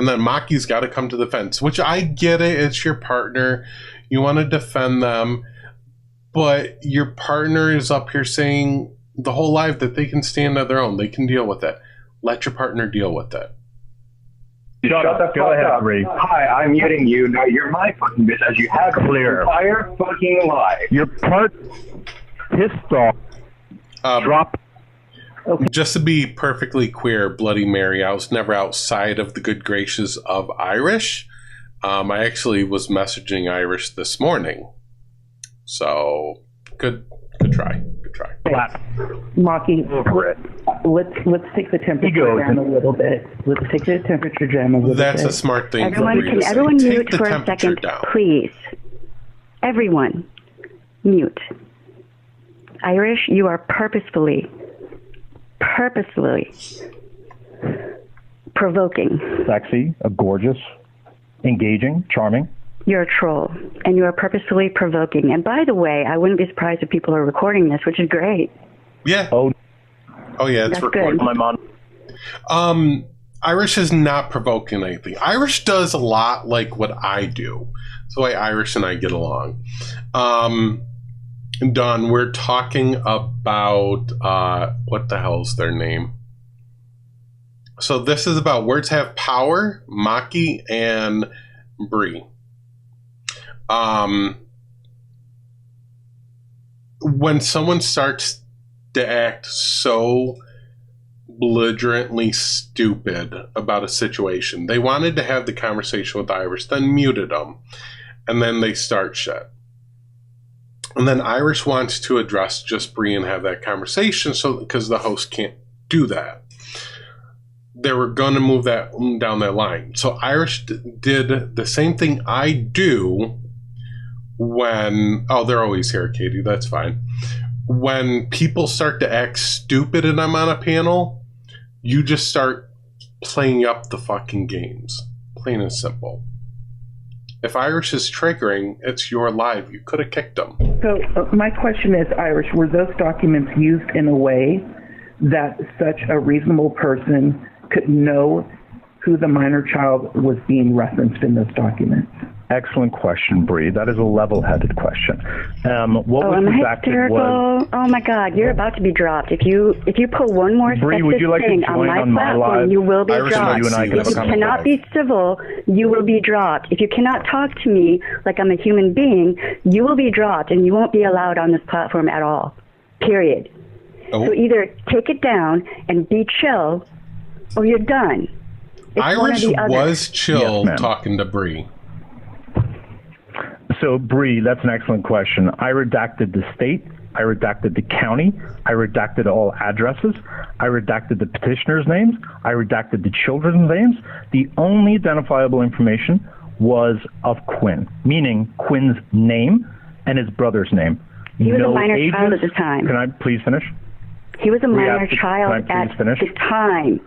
And then Maki's got to come to the fence, which I get it. It's your partner. You want to defend them. But your partner is up here saying the whole life that they can stand on their own. They can deal with it. Let your partner deal with it. Shut the fuck up. Hi, I'm muting you. Now you're my fucking bitch as you have clear entire fucking life. Your part pissed off. Drop. Okay. Just to be perfectly queer, Bloody Mary, I was never outside of the good graces of Irish. I actually was messaging Irish this morning. So, good try. Good try. Maki, let's take the temperature down a little bit. Let's take the temperature down a little bit. That's a smart thing. Can everyone mute for a second, please? Everyone, mute. Irish, you are purposefully provoking. Sexy, gorgeous, engaging, charming. You're a troll, and you are purposefully provoking. And by the way, I wouldn't be surprised if people are recording this, which is great. Yeah. Oh yeah, it's recorded. My mom. Irish is not provoking anything. Irish does a lot like what I do. That's the way Irish and I get along. Don, we're talking about what the hell's their name? So this is about words have power, Maki and Bree. When someone starts to act so belligerently stupid about a situation, they wanted to have the conversation with Irish, then muted them, and then they start shit. And then Irish wants to address just Bree and have that conversation, so because the host can't do that. They were going to move that down that line. So Irish did the same thing I do when... Oh, they're always here, Katie. That's fine. When people start to act stupid and I'm on a panel, you just start playing up the fucking games. Plain and simple. If Irish is triggering, it's your live. You could have kicked them. So my question is, Irish, were those documents used in a way that such a reasonable person could know who the minor child was being referenced in those documents? Excellent question, Bree. That is a level-headed question. What was redacted was... Oh my God, you're about to be dropped. If you pull one more sexist thing on my platform, you will be dropped. If you cannot be civil, you will be dropped. If you cannot talk to me like I'm a human being, you will be dropped, and you won't be allowed on this platform at all. Period. Oh. So either take it down and be chill, or you're done. Irish was chill talking to Bree. So, Bree, that's an excellent question. I redacted the state. I redacted the county. I redacted all addresses. I redacted the petitioner's names. I redacted the children's names. The only identifiable information was of Quinn, meaning Quinn's name and his brother's name. He was a minor child at the time. Can I please finish? He was a minor child at the time.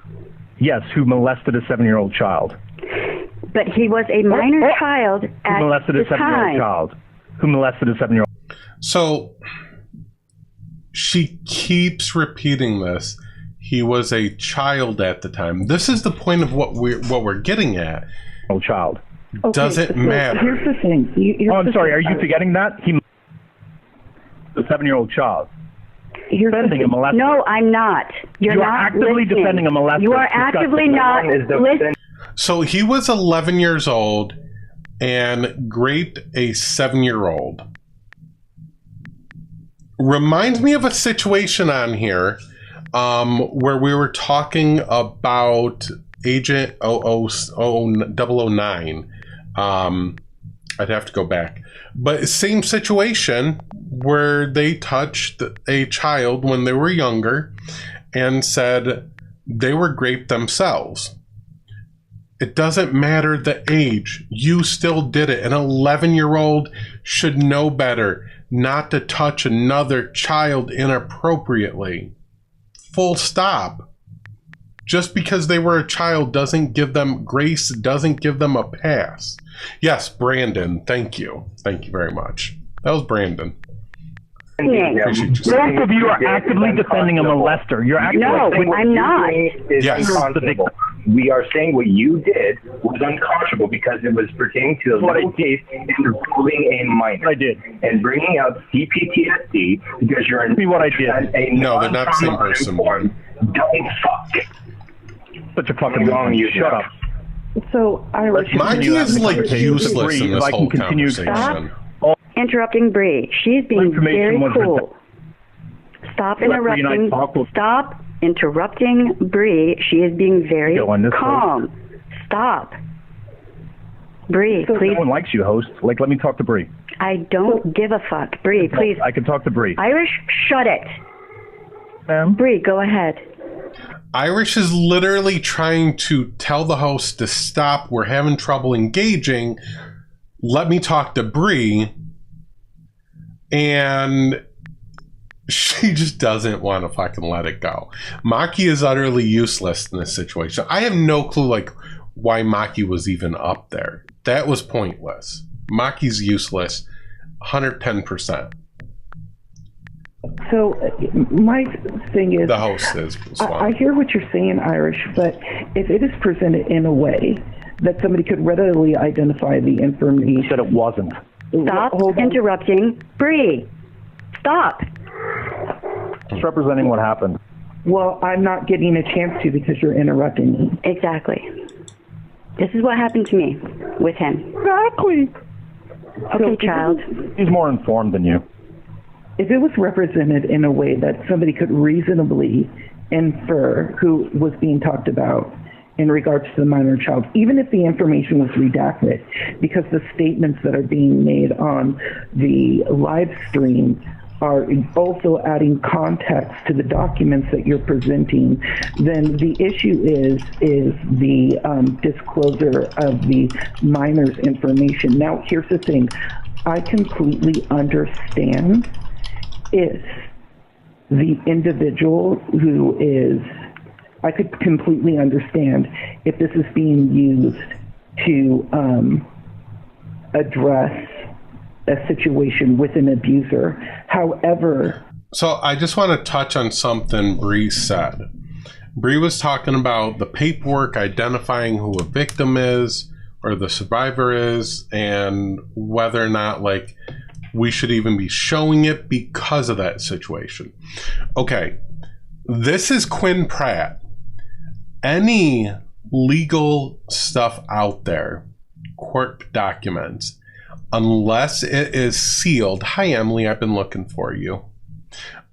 Yes, who molested a 7-year-old child. But he was a minor child at the time. Who molested a 7-year-old child. Who molested a 7-year-old. So she keeps repeating this. He was a child at the time. This is the point of what we're getting at. Oh, child. Okay, doesn't matter. Here's the thing. I'm sorry. Are you forgetting that? He the 7-year-old child. Defending a molester. No, I'm not. You're not actively listening. Defending a molester. You are actively not listening. So he was 11 years old and raped a 7-year-old. Reminds me of a situation on here where we were talking about Agent 009. I'd have to go back. But same situation where they touched a child when they were younger and said they were raped themselves. It doesn't matter the age. You still did it. An 11-year-old should know better not to touch another child inappropriately. Full stop. Just because they were a child doesn't give them grace, doesn't give them a pass. Yes, Brandon, thank you. Thank you very much. That was Brandon. Both of you are actively defending a molester. You're actively I'm not. Yes. We are saying what you did was unconscionable because it was pertaining to a little case involving a minor. I did. And bringing up CPTSD because you're me what I did. No, they're not the same person. Don't fuck. Such a fucking wrong. You shut up. So, Irish, Maki is like useless in this whole conversation. Stop interrupting Bree. She's being very cool. Stop interrupting. Stop interrupting Bree. She is being very calm. Stop. Bree, please. No one likes you, host. Like, let me talk to Bree. I don't give a fuck. Bree, please. I can talk to Bree. Irish, shut it. Ma'am? Bree, go ahead. Irish is literally trying to tell the host to stop. We're having trouble engaging. Let me talk to Bree. And she just doesn't want to fucking let it go. Maki is utterly useless in this situation. I have no clue like why Maki was even up there. That was pointless. Maki's useless 110%. So my thing is, the host is. I hear what you're saying, Irish, but if it is presented in a way that somebody could readily identify the information, you said it wasn't. Stop interrupting Bree. Stop. Just representing what happened. Well, I'm not getting a chance to because you're interrupting me. Exactly. This is what happened to me with him. Exactly. Okay, child. He's more informed than you. If it was represented in a way that somebody could reasonably infer who was being talked about in regards to the minor child, even if the information was redacted, because the statements that are being made on the live stream are also adding context to the documents that you're presenting, then the issue is the disclosure of the minor's information. Now, here's the thing. I completely understand if the individual who is, I could completely understand if this is being used to address a situation with an abuser. However... So I just want to touch on something Bree said. Bree was talking about the paperwork identifying who a victim is or the survivor is and whether or not like we should even be showing it because of that situation. Okay, this is Quinn Pratt. Any legal stuff out there, court documents, unless it is sealed. Hi, Emily, I've been looking for you.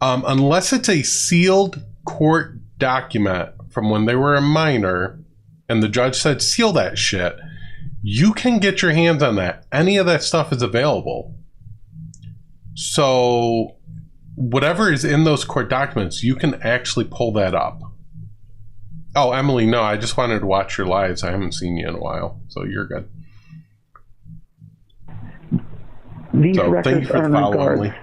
Unless it's a sealed court document from when they were a minor and the judge said seal that shit, you can get your hands on that. Any of that stuff is available. So whatever is in those court documents, you can actually pull that up. Oh, Emily, no, I just wanted to watch your lives. I haven't seen you in a while, so you're good. These records are in regards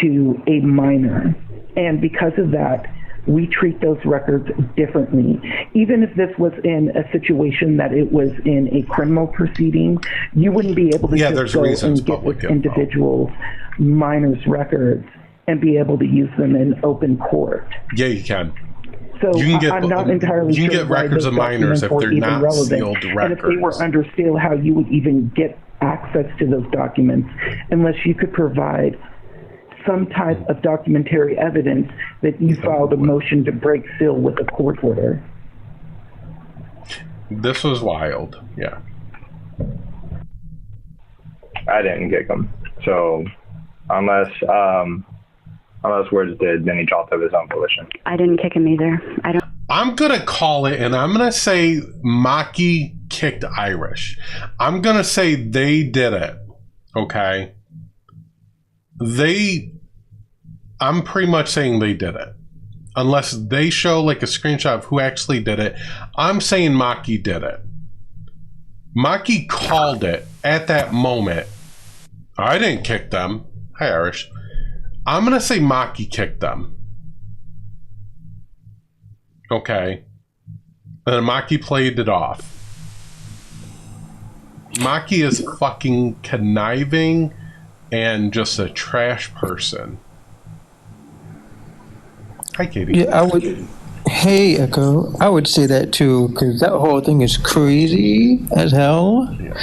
to a minor, and because of that, we treat those records differently. Even if this was in a situation that it was in a criminal proceeding, you wouldn't be able to just go and get this individual's minor's records and be able to use them in open court. Yeah, you can. So I'm not entirely sure. You can get records of minors if they're not sealed records. And if they were under seal, how you would even get access to those documents unless you could provide some type of documentary evidence that you filed a motion to break seal with a court order. This was wild, yeah. I didn't kick him, so unless Words did, then he dropped of his own volition. I didn't kick him either. I'm gonna call it, and I'm gonna say Maki kicked Irish. I'm gonna say they did it. Okay. I'm pretty much saying they did it. Unless they show like a screenshot of who actually did it. I'm saying Maki did it. Maki called it at that moment. I didn't kick them. Hi, Irish. I'm going to say Maki kicked them. Okay. And then Maki played it off. Maki is fucking conniving and just a trash person. Hi, Katie. Yeah, Hey, Echo. I would say that too, because that whole thing is crazy as hell. Yeah.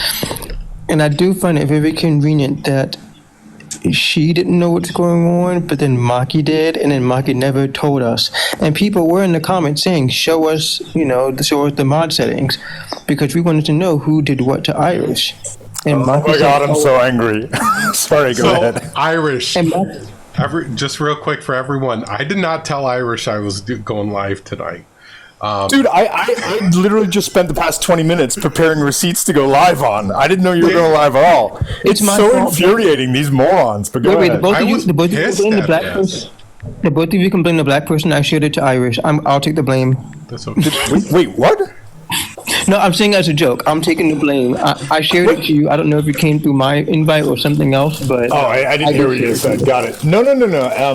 And I do find it very convenient that she didn't know what's going on, but then Maki did, and then Maki never told us. And people were in the comments saying, show us the mod settings, because we wanted to know who did what to Irish. And oh my God, I'm so angry. Sorry, go ahead. Irish. Just real quick for everyone, I did not tell Irish I was going live tonight. Dude, I literally just spent the past 20 minutes preparing receipts to go live on. I didn't know you were going live at all. It's so infuriating, these morons. But go ahead. The both of you can blame the black person. I shared it to Irish. I'll take the blame. That's okay. Wait, what? No, I'm saying as a joke. I'm taking the blame. I shared it to you. I don't know if it came through my invite or something else, but... Oh, I didn't hear what you said. Got it. No.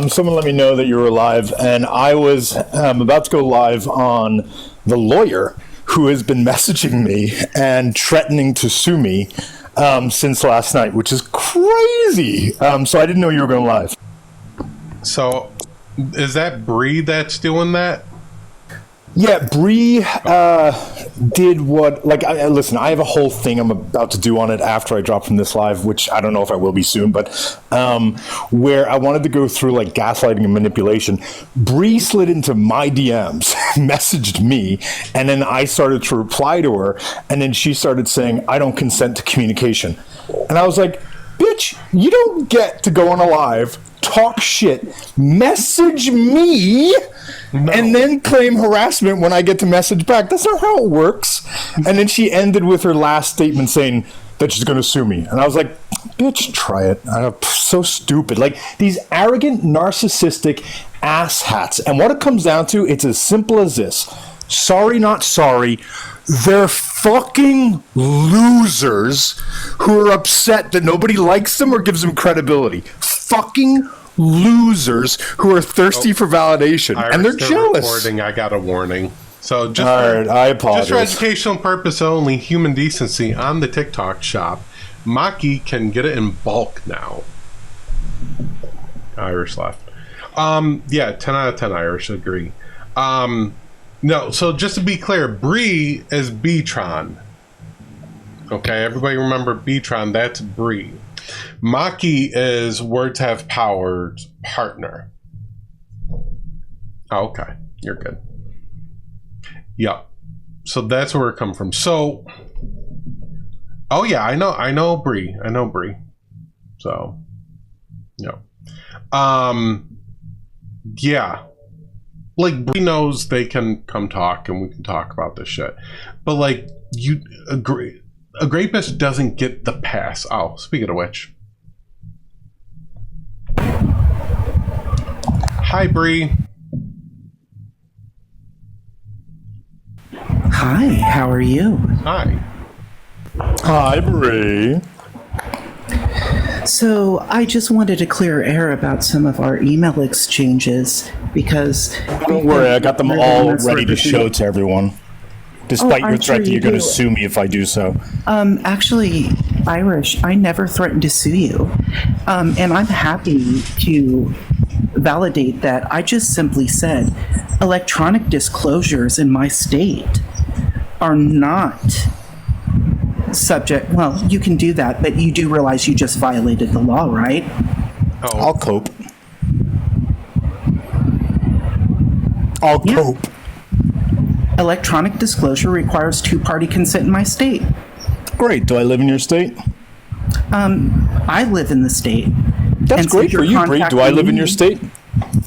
Someone let me know that you were live, and I was about to go live on the lawyer who has been messaging me and threatening to sue me since last night, which is crazy. So I didn't know you were going live. So, is that Bree that's doing that? Yeah, Bree did what, listen, I have a whole thing I'm about to do on it after I drop from this live, which I don't know if I will be soon, but where I wanted to go through gaslighting and manipulation. Bree slid into my DMs, messaged me, and then I started to reply to her, and then she started saying, I don't consent to communication. And I was like, bitch, you don't get to go on a live, talk shit, message me, and then claim harassment when I get to message back. That's not how it works. And then she ended with her last statement saying that she's going to sue me. And I was like, bitch, try it. I'm so stupid. These arrogant, narcissistic asshats. And what it comes down to, it's as simple as this. Sorry, not sorry. They're fucking losers who are upset that nobody likes them or gives them credibility. Fucking losers who are thirsty for validation. And they're jealous. Recording, I got a warning. So just I apologize. Just for educational purpose only, human decency on the TikTok shop. Maki can get it in bulk now. Irish left. Yeah, 10 out of 10 Irish, agree. No, so just to be clear, Bree is Beatron. Okay, everybody remember Beatron, that's Bree. Maki is Words Have Power's partner. Oh, okay, you're good. Yeah, so that's where it come from. So, oh yeah, I know Bree. So, yeah. Yeah. Bree knows they can come talk and we can talk about this shit. But you agree, a rapist doesn't get the pass. Oh, speaking of which. Hi, Bree. Hi, how are you? Hi. Hi, Bree. So I just wanted to clear air about some of our email exchanges because... Don't worry, I got them all ready to show to everyone. Despite your threat that you're going to sue me if I do so. Actually, Irish, I never threatened to sue you. And I'm happy to validate that. I just simply said electronic disclosures in my state are not subject. Well, you can do that, but you do realize you just violated the law, right? Oh. I'll cope. I'll cope. Electronic disclosure requires two-party consent in my state. Great. Do I live in your state? I live in the state. That's great for you, Bree. Do I live in your state?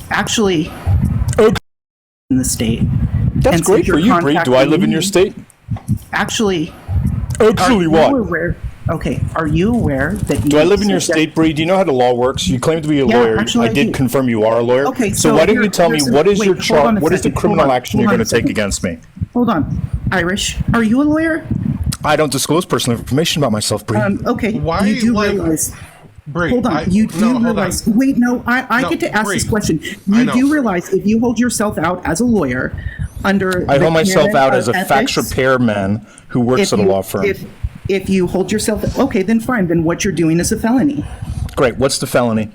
Actually, in the state. That's great for you, Bree. Do I live in your state? Actually, what? Okay, are you aware that... Do I live in your state, Bree? Do you know how the law works? You claim to be a lawyer. Actually, I did confirm you are a lawyer. Okay, so why don't you tell me what is your charge? What is the criminal action you're going to take against me? Hold on. Irish, are you a lawyer? I don't disclose personal information about myself, Bree. Okay, why you do realize... Bree, hold on. You do realize... Wait, no, I get to ask this question. You do realize if you hold yourself out as a lawyer under... I hold myself out as a fax repairman who works at a law firm. If you hold yourself... Okay, then fine. Then what you're doing is a felony. Great. What's the felony?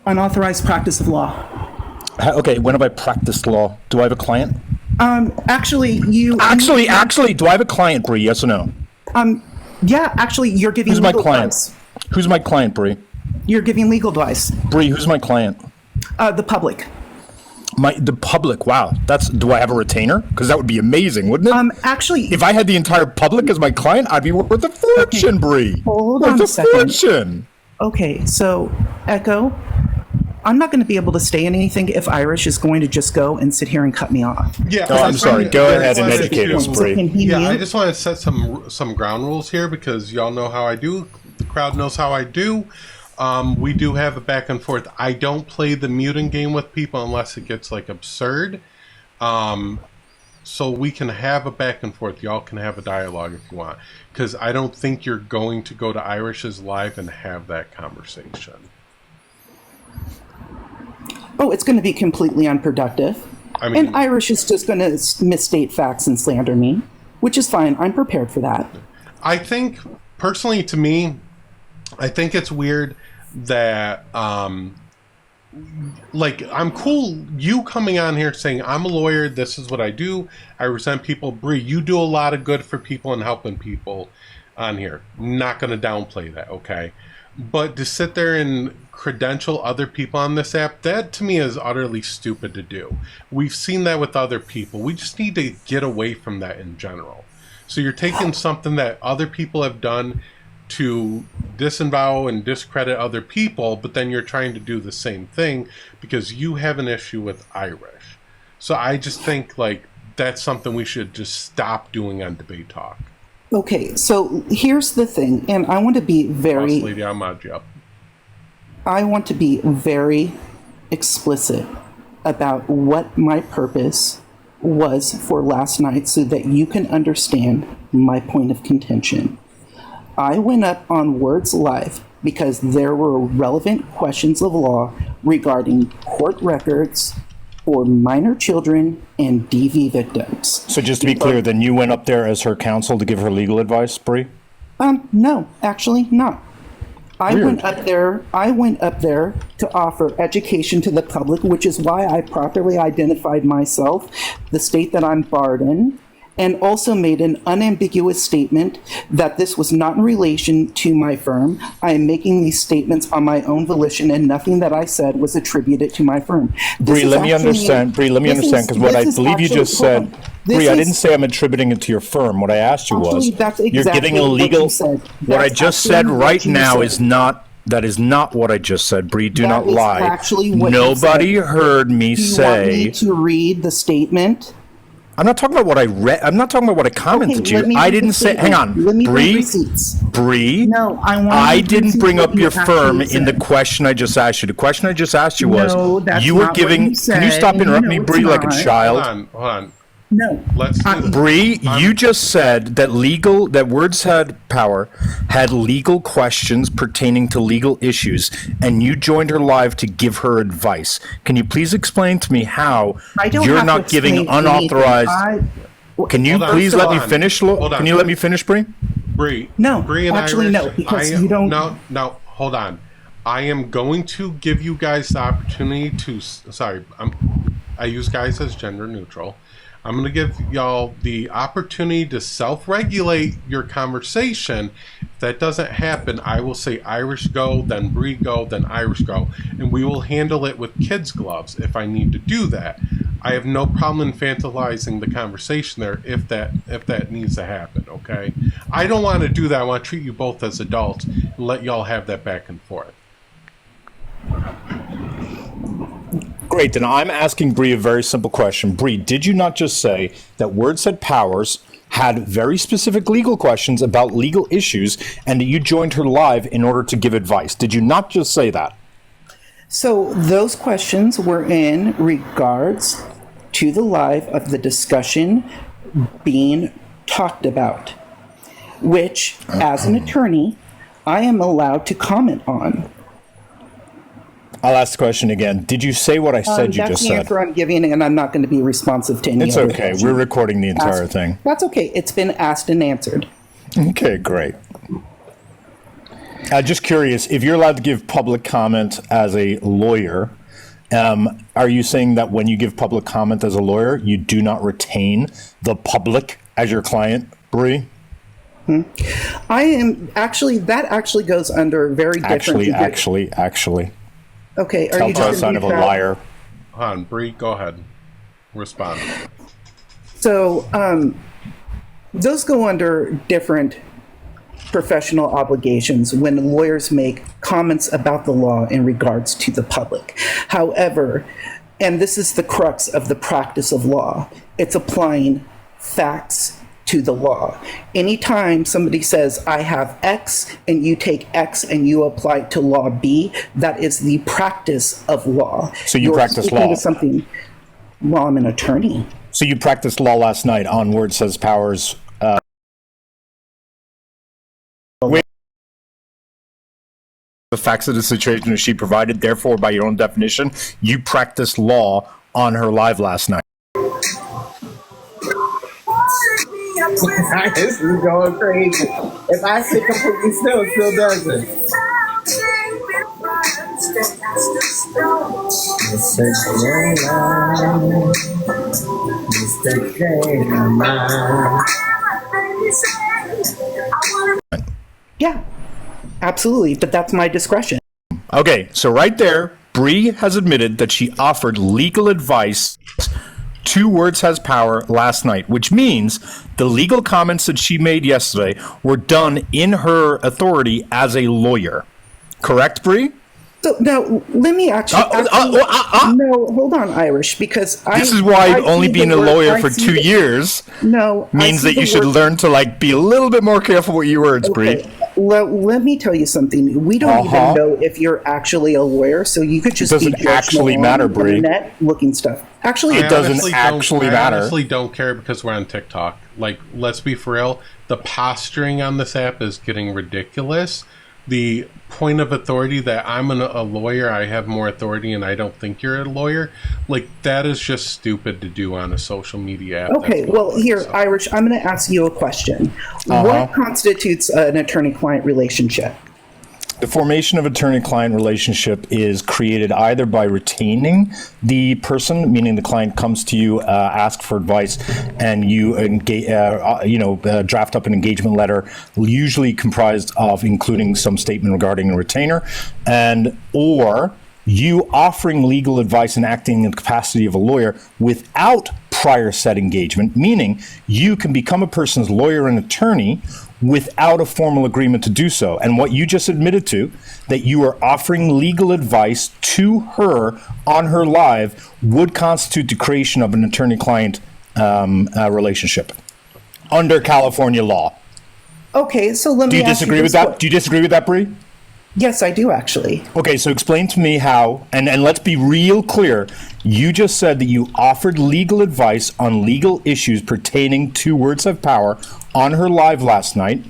Unauthorized practice of law. Okay, when have I practiced law? Do I have a client? Actually, do I have a client, Bree? Yes or no? Yeah, actually, you're giving Who's my legal client? advice. Who's my client, Bree? You're giving legal advice. Bree, who's my client? The public. The public. Wow. Do I have a retainer? Because that would be amazing, wouldn't it? Actually, if I had the entire public as my client, I'd be worth a fortune, Bree. Hold on a second. Fortune. Okay, so Echo, I'm not going to be able to say anything if Irish is going to just go and sit here and cut me off. Yeah. Oh, I'm sorry. Go ahead and educate us, Bree. Yeah, I just want to set some ground rules here because y'all know how I do. The crowd knows how I do. We do have a back and forth. I don't play the muting game with people unless it gets like absurd. So we can have a back and forth. Y'all can have a dialogue if you want. Because I don't think you're going to go to Irish's live and have that conversation. Oh, it's going to be completely unproductive. And Irish is just going to misstate facts and slander me, which is fine. I'm prepared for that. I think, personally to me, I think it's weird that, like, I'm cool you coming on here saying, I'm a lawyer, this is what I do, I resent people. Bree, you do a lot of good for people and helping people on here. Not going to downplay that, okay? But to sit there and credential other people on this app, that to me is utterly stupid to do. We've seen that with other people. We just need to get away from that in general. So you're taking something that other people have done to disavow and discredit other people, but then you're trying to do the same thing because you have an issue with Irish. So I just think like that's something we should just stop doing on Debate Talk. Okay, so here's the thing, and I want to be very... Lady, I'll mod you up. I want to be very explicit about what my purpose was for last night so that you can understand my point of contention. I went up on Words Live because there were relevant questions of law regarding court records for minor children and DV victims. So just to be clear, then you went up there as her counsel to give her legal advice, Bree? No, actually not. I Weird. went up there to offer education to the public, which is why I properly identified myself, the state that I'm barred in, and also made an unambiguous statement that this was not in relation to my firm. I am making these statements on my own volition, and nothing that I said was attributed to my firm. Bree, let me understand, because what I believe you just said, Bree, I didn't say I'm attributing it to your firm. What I asked you was, you're getting a legal, what I just said right now is not, that is not what I just said. Bree, do not lie. Nobody heard me say. Do you want me to read the statement? I'm not talking about what I read. I'm not talking about what I commented to you. I didn't say. Hang on, Bree. No, I didn't bring up your firm in the question I just asked you. The question I just asked you was, you were giving. Can you stop interrupting me, Bree, like a child? Hold on. No. Bree, you just said that Words Had Power had legal questions pertaining to legal issues, and you joined her live to give her advice. Can you please explain to me how you're not giving unauthorized... Can you please let me finish? Can you let me finish, Bree? Bree. No, Bree and actually, Irish, no, because you don't... No, hold on. I am going to give you guys the opportunity to... Sorry, I use guys as gender neutral. I'm going to give y'all the opportunity to self-regulate your conversation. If that doesn't happen, I will say Irish go, then Bree go, then Irish go. And we will handle it with kids' gloves if I need to do that. I have no problem infantilizing the conversation there if that needs to happen, okay? I don't want to do that. I want to treat you both as adults and let y'all have that back and forth. Great, then I'm asking Bree a very simple question. Bree, did you not just say that Words Had Powers had very specific legal questions about legal issues and that you joined her live in order to give advice? Did you not just say that? So those questions were in regards to the live of the discussion being talked about, which, as an attorney, I am allowed to comment on. I'll ask the question again. Did you say what I said you just said? That's the answer I'm giving, and I'm not going to be responsive to any It's other okay. question. We're recording the entire thing. That's okay. It's been asked and answered. Okay, great. Just curious, if you're allowed to give public comment as a lawyer, Are you saying that when you give public comment as a lawyer, you do not retain the public as your client, Bree? I am actually, that actually goes under very different. Actually. Okay, are you tell us son of a liar? Hold on, Bree, go ahead. Respond. So, those go under different professional obligations when lawyers make comments about the law in regards to the public. However, and this is the crux of the practice of law, it's applying facts to the law. Anytime somebody says, I have X, and you take X and you apply it to law B, that is the practice of law. So you practice law. Well, I'm an attorney. So you practiced law last night on Word Says Power's the facts of the situation that she provided. Therefore, by your own definition, you practiced law on her live last night. This is going crazy. If I say completely still, it still does it. Yeah, absolutely, but that's my discretion. Okay, so right there, Bree has admitted that she offered legal advice to Words Has Power last night, which means the legal comments that she made yesterday were done in her authority as a lawyer. Correct, Bree? So now, let me actually... No, hold on, Irish, because this is why only being a lawyer for 2 years means that you should learn to be a little bit more careful with your words, Bree. Let me tell you something. We don't even know if you're actually a lawyer, so you could just be actually matter, Bree. Internet looking stuff. Actually, it doesn't actually matter. I honestly don't care because we're on TikTok. Let's be for real. The posturing on this app is getting ridiculous. The point of authority that I'm a lawyer, I have more authority, and I don't think you're a lawyer, that is just stupid to do on a social media app. Okay, well, here, Irish, I'm going to ask you a question. What constitutes an attorney-client relationship? The formation of attorney-client relationship is created either by retaining the person, meaning the client comes to you, ask for advice, and you draft up an engagement letter, usually comprised of including some statement regarding a retainer, or you offering legal advice and acting in the capacity of a lawyer without prior set engagement, meaning you can become a person's lawyer and attorney without a formal agreement to do so. And what you just admitted to, that you are offering legal advice to her on her live, would constitute the creation of an attorney-client relationship under California law. Okay, so let me Do you disagree with that? Do you disagree with that, Bree? Yes, I do, actually. Okay, so explain to me how, and let's be real clear. You just said that you offered legal advice on legal issues pertaining to Words Have Power on her live last night.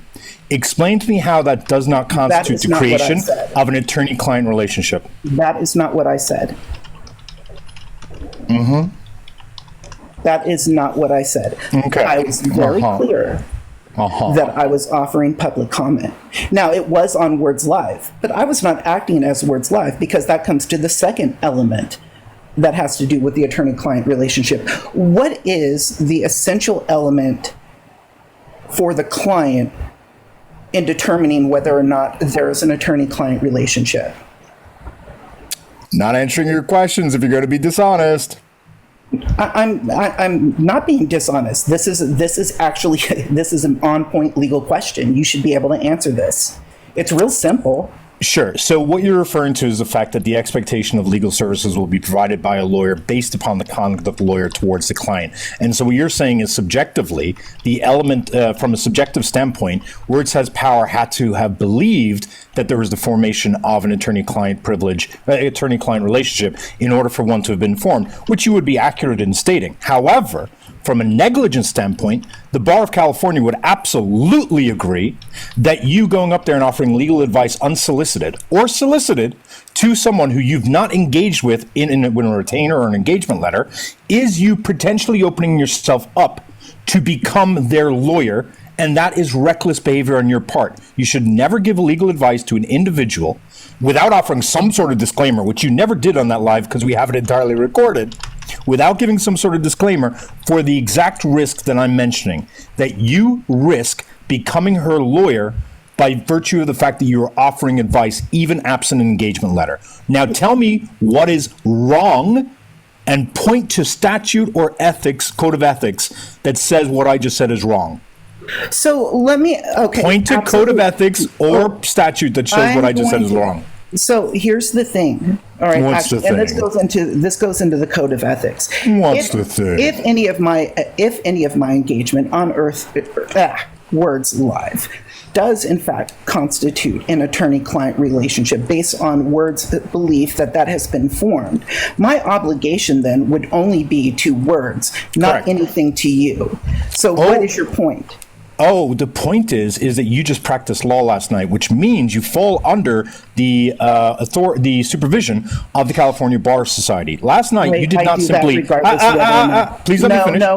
Explain to me how that does not constitute the creation of an attorney-client relationship. That is not what I said. Mm-hmm. That is not what I said. Okay. I was very clear that I was offering public comment. Now, it was on Words Live, but I was not acting as Words Live because that comes to the second element that has to do with the attorney-client relationship. What is the essential element for the client in determining whether or not there is an attorney-client relationship? Not answering your questions if you're going to be dishonest. I'm not being dishonest. This is actually an on-point legal question. You should be able to answer this. It's real simple. Sure. So what you're referring to is the fact that the expectation of legal services will be provided by a lawyer based upon the conduct of the lawyer towards the client. And so what you're saying is subjectively, the element from a subjective standpoint, Words Has Power had to have believed that there was the formation of an attorney-client attorney-client relationship in order for one to have been formed, which you would be accurate in stating. However, from a negligence standpoint, the Bar of California would absolutely agree that you going up there and offering legal advice unsolicited or solicited to someone who you've not engaged with in a retainer or an engagement letter is you potentially opening yourself up to become their lawyer And that is reckless behavior on your part. You should never give legal advice to an individual without offering some sort of disclaimer, which you never did on that live because we have it entirely recorded, without giving some sort of disclaimer for the exact risk that I'm mentioning, that you risk becoming her lawyer by virtue of the fact that you are offering advice, even absent an engagement letter. Now tell me what is wrong and point to statute or ethics, code of ethics, that says what I just said is wrong. So let me, okay. Point to absolutely. code of ethics or statute that shows what I just said is wrong. So here's the thing. All right. What's the thing? And this goes into the code of ethics. What's the thing? If any of my engagement on Words Live does in fact constitute an attorney-client relationship based on Word's belief that has been formed, my obligation then would only be to Words, not Correct. anything to you. So what is your point? Oh, the point is that you just practiced law last night, which means you fall under the the supervision of the California Bar Society. Last night, you did not simply. Please let me finish.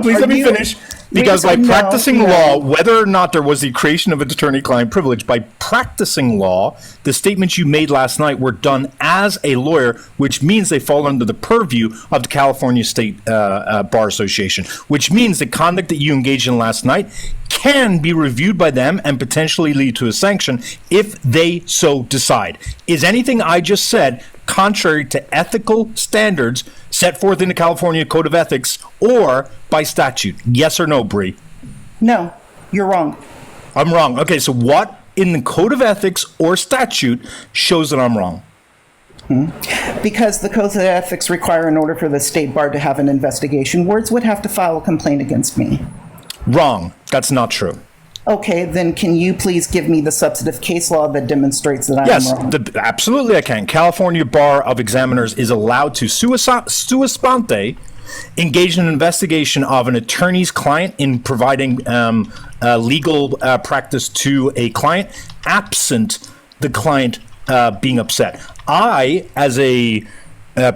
Please let me finish. Because by practicing law, whether or not there was the creation of an attorney-client privilege, by practicing law, the statements you made last night were done as a lawyer, which means they fall under the purview of the California State Bar Association, which means the conduct that you engaged in last night can be reviewed by them and potentially lead to a sanction if they so decide. Is anything I just said contrary to ethical standards set forth in the California Code of Ethics or by statute? Yes or no, Bree? No, you're wrong. I'm wrong. Okay, so what in the Code of Ethics or statute shows that I'm wrong? Because the Code of Ethics require, in order for the State Bar to have an investigation, Words would have to file a complaint against me. Wrong. That's not true. Okay, then can you please give me the substantive case law that demonstrates that I'm wrong? Yes, absolutely I can. California Bar of Examiners is allowed to sua sponte engage in an investigation of an attorney's client in providing legal practice to a client, absent the client being upset. I, as a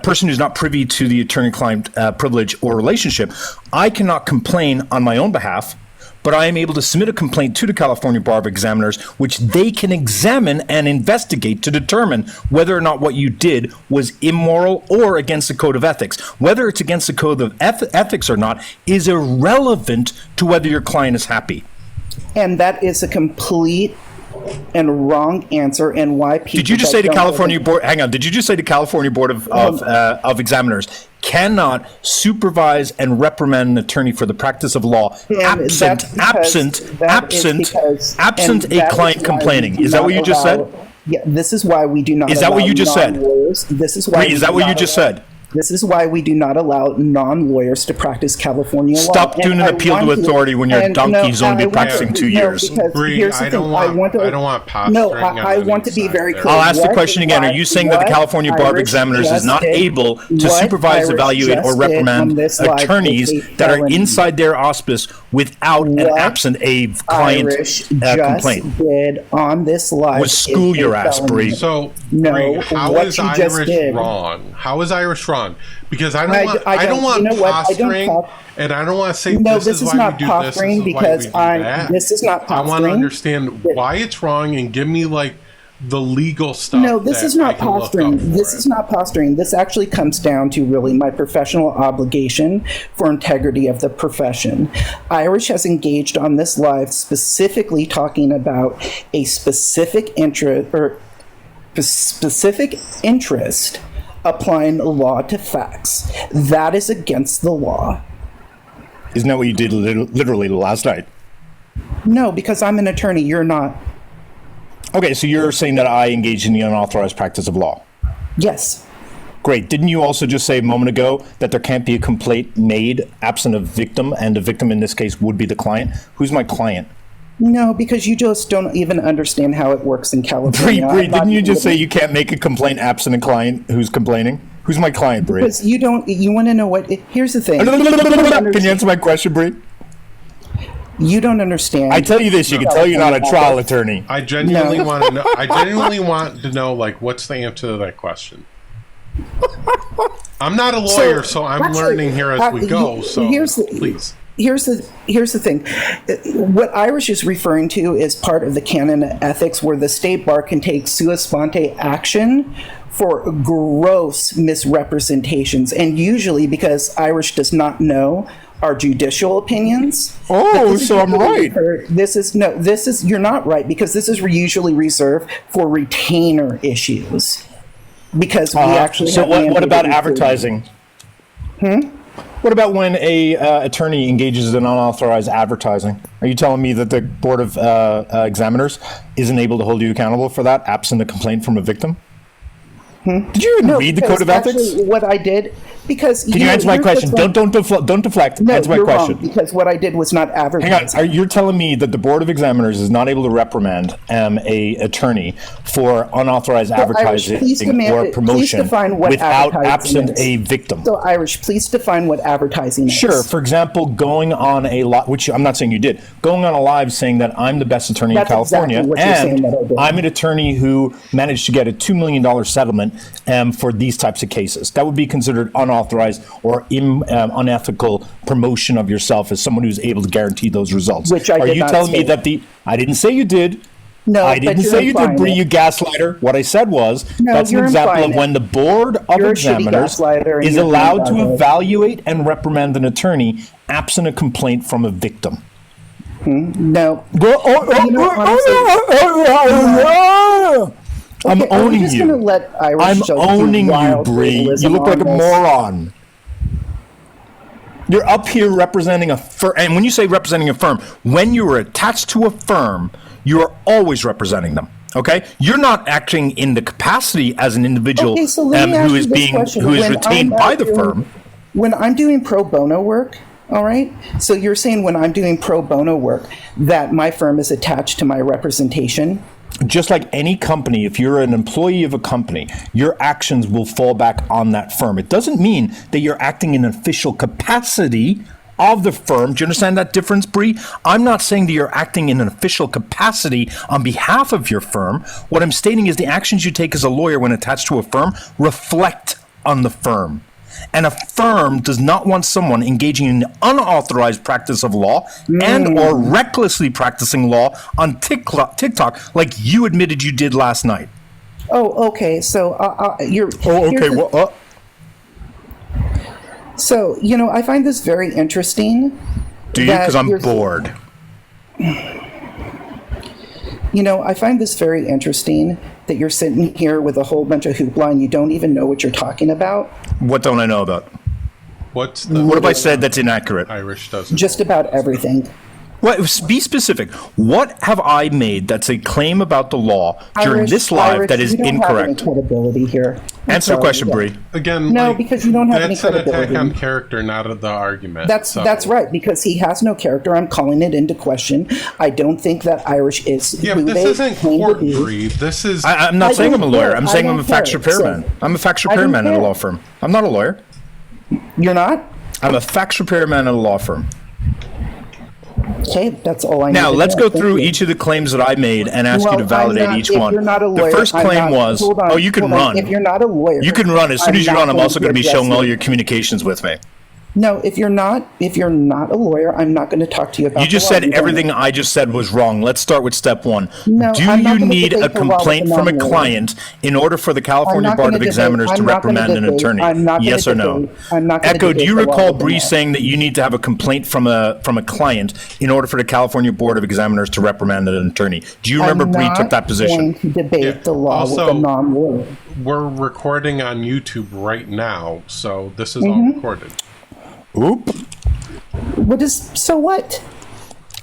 person who's not privy to the attorney-client privilege or relationship, I cannot complain on my own behalf, but I am able to submit a complaint to the California Bar of Examiners, which they can examine and investigate to determine whether or not what you did was immoral or against the Code of Ethics. Whether it's against the Code of Ethics or not is irrelevant to whether your client is happy. And that is a complete and wrong answer, and why people. Did you just say the California Board? Hang on. Did you just say the California Board of Examiners cannot supervise and reprimand an attorney for the practice of law absent a client complaining? Is that what you just said? Yeah. This is why we do not. Is that what you just said? This is why. Is that what you just said? This is why we do not allow non-lawyers to practice California law. Stop doing an appeal to authority when your donkey's only been practicing 2 years. Bree, I don't want posturing. No, I want to be very clear. I'll ask the question again. Are you saying that the California Bar of Examiners is not able to supervise, evaluate, or reprimand attorneys that are inside their auspice without and absent a client complaint? Did on this live was school your ass, Bree. So, Bree, how is Irish wrong? How is Irish wrong? Because I don't want posturing, and I don't want to say this is why we do this. This is not posturing. I want to understand why it's wrong and give me like the legal stuff. No, this is not posturing. This is not posturing. This actually comes down to really my professional obligation for integrity of the profession. Irish has engaged on this live specifically talking about a specific interest applying the law to facts. That is against the law. Isn't that what you did literally last night? No, because I'm an attorney. You're not. Okay, so you're saying that I engage in the unauthorized practice of law? Yes. Great. Didn't you also just say a moment ago that there can't be a complaint made absent a victim, and the victim in this case would be the client? Who's my client? No, because you just don't even understand how it works in California. Bree, didn't you just say you can't make a complaint absent a client who's complaining? Who's my client, Bree? Because you want to know what, here's the thing. Can you answer my question, Bree? You don't understand. I tell you this, you can tell you're not a trial attorney. I genuinely want to know. I genuinely want to know, like, what's the answer to that question? I'm not a lawyer, so I'm learning here as we go. So please. here's the thing. What Irish is referring to is part of the canon of ethics, where the state bar can take sua sponte action for gross misrepresentations, and usually because Irish does not know our judicial opinions. Oh, so I'm right. You're not right, because this is usually reserved for retainer issues. Because we actually. So what about advertising? What about when a attorney engages in unauthorized advertising? Are you telling me that the Board of Examiners isn't able to hold you accountable for that, absent a complaint from a victim? Did you even read the Code of Ethics? What I did, because can you answer my question? Don't deflect. No, answer my you're question. Wrong, because what I did was not advertising. Hang on. You're telling me that the Board of Examiners is not able to reprimand a attorney for unauthorized advertising or promotion without absent a victim? So, Irish, please define what advertising is. Sure. For example, going on a live, which I'm not saying you did, going on a live saying that I'm the best attorney in California, and I'm an attorney who managed to get a $2 million settlement for these types of cases. That would be considered unauthorized or unethical promotion of yourself as someone who's able to guarantee those results. Which I did not say. Are you telling me that I didn't say you did. No, I didn't say you did, Bree, you gaslighter. What I said was, that's an example of when the Board of Examiners is allowed to evaluate and reprimand an attorney absent a complaint from a victim. No. I'm owning you. I'm owning you, Bree. You look like a moron. You're up here representing a firm. And when you say representing a firm, when you are attached to a firm, you are always representing them. Okay? You're not acting in the capacity as an individual who is retained by the firm. When I'm doing pro bono work, all right? So you're saying when I'm doing pro bono work that my firm is attached to my representation? Just like any company, if you're an employee of a company, your actions will fall back on that firm. It doesn't mean that you're acting in an official capacity of the firm. Do you understand that difference, Bree? I'm not saying that you're acting in an official capacity on behalf of your firm. What I'm stating is the actions you take as a lawyer when attached to a firm reflect on the firm. And a firm does not want someone engaging in unauthorized practice of law and or recklessly practicing law on TikTok like you admitted you did last night. Oh, okay. So you're... So, I find this very interesting. Do you? Because I'm bored. I find this very interesting that you're sitting here with a whole bunch of hoopla and you don't even know what you're talking about. What don't I know about? What have I said that's inaccurate? Irish doesn't. Just about everything. Well, be specific. What have I made that's a claim about the law during this live that is incorrect? Have any credibility here. Answer the question, Bree. Again, no, because you don't have any credibility. That's an attack on character, not of the argument. That's right, because he has no character. I'm calling it into question. I don't think that Irish is. Yeah, but this isn't court, Bree. This is. I'm not saying I'm a lawyer. I'm saying I'm a facts repairman. I'm a facts repairman at a law firm. I'm not a lawyer. You're not? I'm a facts repairman at a law firm. Okay, that's all I know. Now, let's go through each of the claims that I made and ask you to validate each one. The first claim was, you can run. If you're not a lawyer. You can run. As soon as you run, I'm also going to be showing all your communications with me. No, if you're not a lawyer, I'm not going to talk to you about. You just said everything I just said was wrong. Let's start with step one. No, do you need a complaint from a client in order for the California Board of Examiners to reprimand an attorney? Yes or no? Echo, do you recall Bree saying that you need to have a complaint from a client in order for the California Board of Examiners to reprimand an attorney? Do you remember Bree took that position? I'm not going to debate the law with a non-lawyer. We're recording on YouTube right now, so this is all recorded. Oop. So what?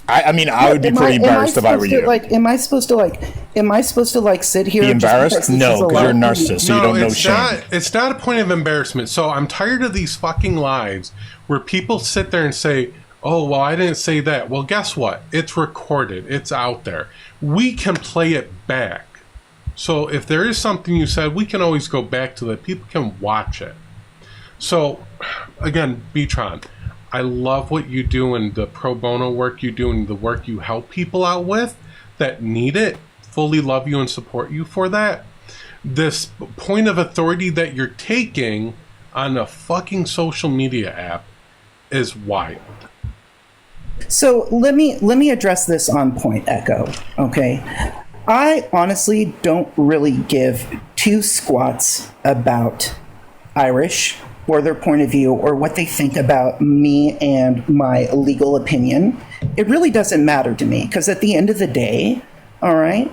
I mean, I would be pretty embarrassed if I were you. Am I supposed to sit here? Be embarrassed? No, because you're a narcissist, so you don't know shame. It's not a point of embarrassment. So I'm tired of these fucking lives where people sit there and say, oh, well, I didn't say that. Well, guess what? It's recorded. It's out there. We can play it back. So if there is something you said, we can always go back to that. People can watch it. So, again, Beatron, I love what you do and the pro bono work you do and the work you help people out with that need it. Fully love you and support you for that. This point of authority that you're taking on a fucking social media app is wild. So let me address this on point, Echo. Okay, I honestly don't really give two squats about Irish or their point of view or what they think about me and my legal opinion. It really doesn't matter to me because at the end of the day, all right,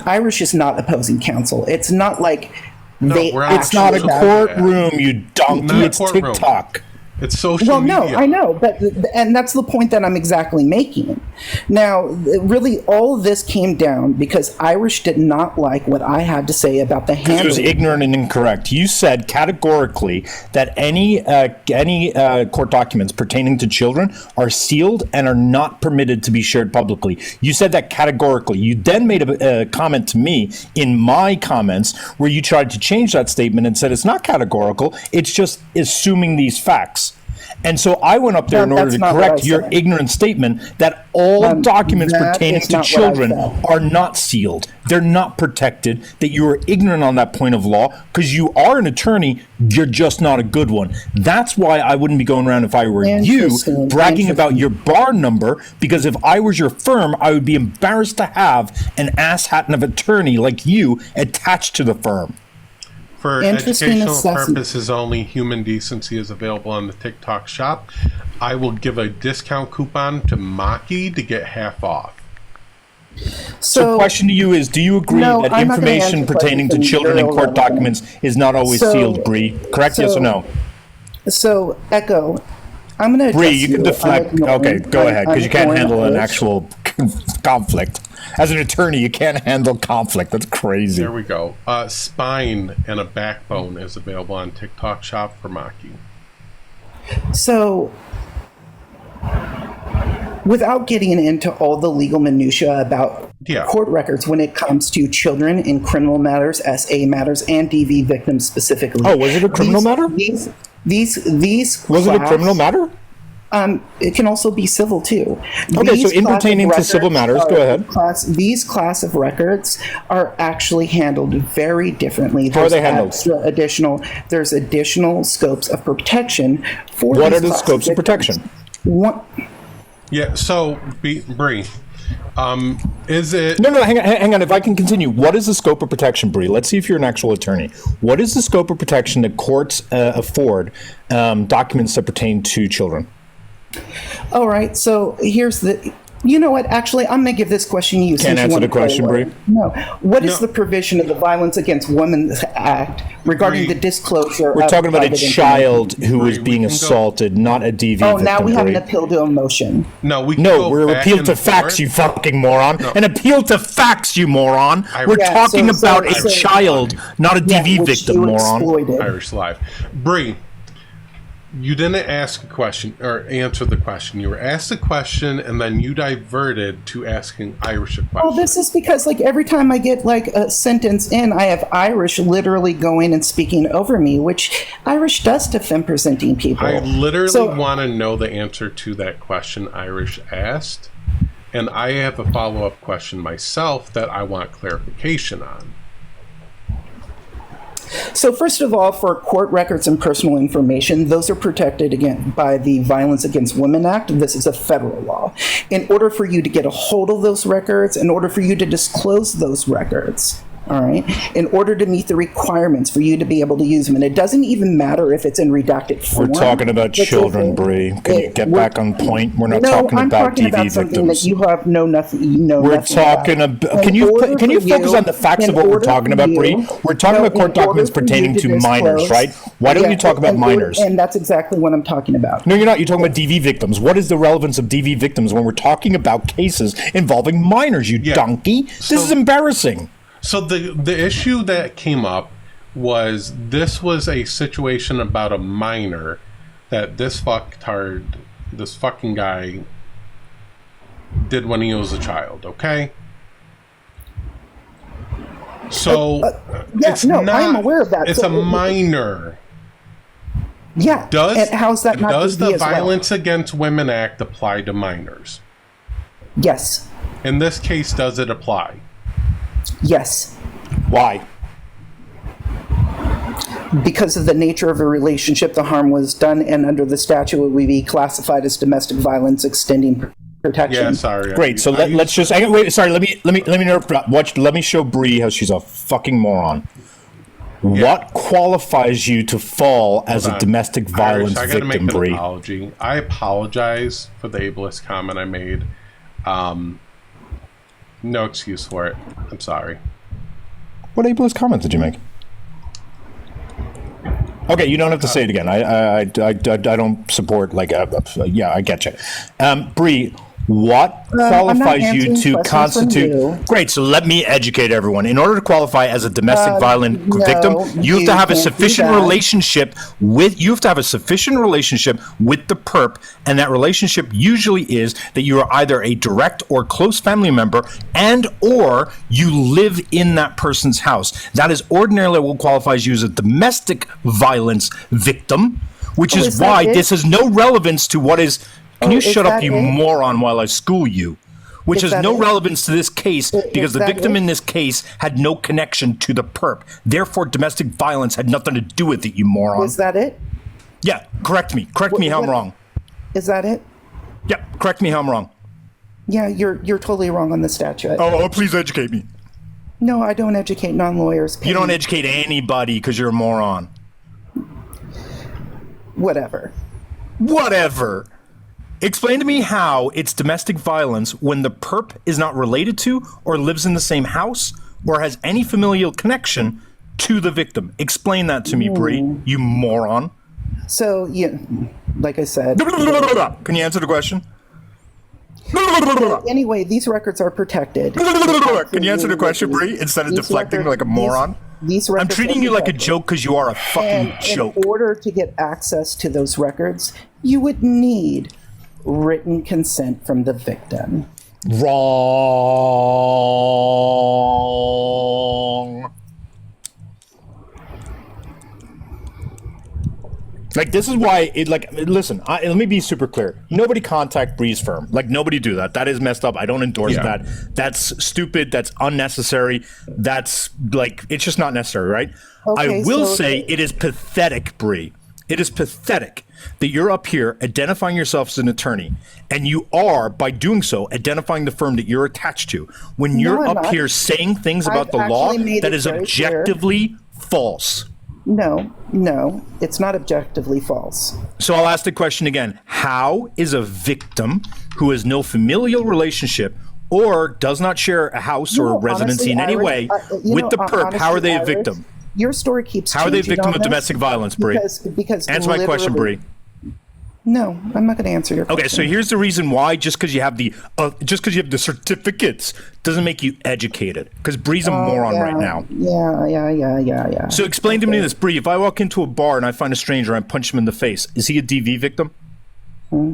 Irish is not opposing counsel. It's not like it's not a courtroom, you donkey. It's TikTok. It's social media. Well, no, I know, and that's the point that I'm exactly making. Now, really, all of this came down because Irish did not like what I had to say about the handling. It was ignorant and incorrect. You said categorically that any court documents pertaining to children are sealed and are not permitted to be shared publicly. You said that categorically. You then made a comment to me in my comments where you tried to change that statement and said it's not categorical. It's just assuming these facts. And so I went up there in order to correct your ignorant statement that all documents pertaining to children are not sealed. They're not protected, that you are ignorant on that point of law because you are an attorney, you're just not a good one. That's why I wouldn't be going around if I were you bragging about your bar number, because if I was your firm, I would be embarrassed to have an asshat of attorney like you attached to the firm. For educational purposes only, Human Decency is available on the TikTok shop. I will give a discount coupon to Maki to get half off. So question to you is, do you agree that information pertaining to children in court documents is not always sealed, Bree? Correct, yes or no? So, Echo, I'm going to Bree, you can deflect. Okay, go ahead, because you can't handle an actual conflict. As an attorney, you can't handle conflict. That's crazy. There we go. Spine and a backbone is available on TikTok shop for Maki. So, without getting into all the legal minutia about court records when it comes to children in criminal matters, SA matters, and DV victims specifically. Oh, was it a criminal matter? These was it a criminal matter? It can also be civil too. Okay, so in pertaining to civil matters, go ahead. These class of records are actually handled very differently. How are they handled? There's additional scopes of protection for. What are the scopes of protection? Yeah. So, Bree, is it? No. Hang on. If I can continue, what is the scope of protection, Bree? Let's see if you're an actual attorney. What is the scope of protection that courts afford documents that pertain to children? All right, so here's the. You know what? Actually, I'm going to give this question to you. Can't answer the question, Bree. No. What is the provision of the Violence Against Women Act regarding the disclosure? We're talking about a child who is being assaulted, not a DV victim. Oh, now we have an appeal to a motion. We're appeal to facts, you fucking moron. An appeal to facts, you moron. We're talking about a child, not a DV victim, moron. Irish Live. Bree. You didn't ask a question or answer the question. You were asked a question and then you diverted to asking Irish a question. Oh, this is because every time I get a sentence in, I have Irish literally going and speaking over me, which Irish does to femme presenting people. I literally want to know the answer to that question Irish asked, and I have a follow-up question myself that I want clarification on. So first of all, for court records and personal information, those are protected again by the Violence Against Women Act. This is a federal law. In order for you to get a hold of those records, in order for you to disclose those records, all right, in order to meet the requirements for you to be able to use them, and it doesn't even matter if it's in redacted form. We're talking about children, Bree. Can you get back on point? We're not talking about DV victims. That you have nothing. We're talking about. Can you focus on the facts of what we're talking about, Bree? We're talking about court documents pertaining to minors, right? Why don't you talk about minors? And that's exactly what I'm talking about. No, you're not. You're talking about DV victims. What is the relevance of DV victims when we're talking about cases involving minors? You donkey! This is embarrassing. So the issue that came up was this was a situation about a minor that this fucking guy did when he was a child, okay? So I'm aware of that. It's a minor. Yeah. And how's that not does the Violence Against Women Act apply to minors? Yes. In this case, does it apply? Yes. Why? because of the nature of a relationship, the harm was done, and under the statute, it would be classified as domestic violence extending protection. Yeah, sorry. Great. So let's just wait. Sorry, let me interrupt. Let me show Bree how she's a fucking moron. Yeah. What qualifies you to fall as a domestic violence Iris, victim, Bree? I gotta make an apology. I apologize for the ableist comment I made. No excuse for it. I'm sorry. What ableist comment did you make? Okay, you don't have to say it again. I don't support yeah, I get you. Bree, what qualifies you to constitute? Great, so let me educate everyone. In order to qualify as a domestic violent victim, you have to have a sufficient relationship with. You have to have a sufficient relationship with the perp, and that relationship usually is that you are either a direct or close family member, and or you live in that person's house. That is ordinarily what qualifies you as a domestic violence victim, which is why this has no relevance to what is. Can you shut up, you moron, while I school you? Which has no relevance to this case because the victim in this case had no connection to the perp. Therefore, domestic violence had nothing to do with it, you moron. Is that it? Yeah, correct me. Correct me how I'm wrong. Is that it? Yeah, correct me how I'm wrong. Yeah, you're totally wrong on the statute. Oh, please educate me. No, I don't educate non-lawyers. You don't educate anybody because you're a moron. Whatever. Explain to me how it's domestic violence when the perp is not related to or lives in the same house or has any familial connection to the victim. Explain that to me, Bree, you moron. So, yeah, like I said. Can you answer the question? Anyway, these records are protected. Can you answer the question, Bree, instead of deflecting like a moron? I'm treating you like a joke because you are a fucking joke. In order to get access to those records, you would need written consent from the victim. Wrong. Like, this is why listen, let me be super clear. Nobody contact Bree's firm. Like, nobody do that. That is messed up. I don't endorse that. That's stupid. That's unnecessary. That's it's just not necessary, right? Okay, I will say it is pathetic, Bree. It is pathetic that you're up here identifying yourself as an attorney, and you are, by doing so, identifying the firm that you're attached to. When you're up here saying things about the law that is objectively false. No, it's not objectively false. So I'll ask the question again. How is a victim who has no familial relationship or does not share a house or a residency in any way with the perp, how are they a victim? Your story keeps changing. How are they a victim of domestic violence, Bree? Because answer my question, Bree. No, I'm not going to answer your question. Okay, so here's the reason why. Just because you have the certificates doesn't make you educated. Because Bree's a moron right now. Yeah. So explain to me this, Bree. If I walk into a bar and I find a stranger and I punch him in the face, is he a DV victim?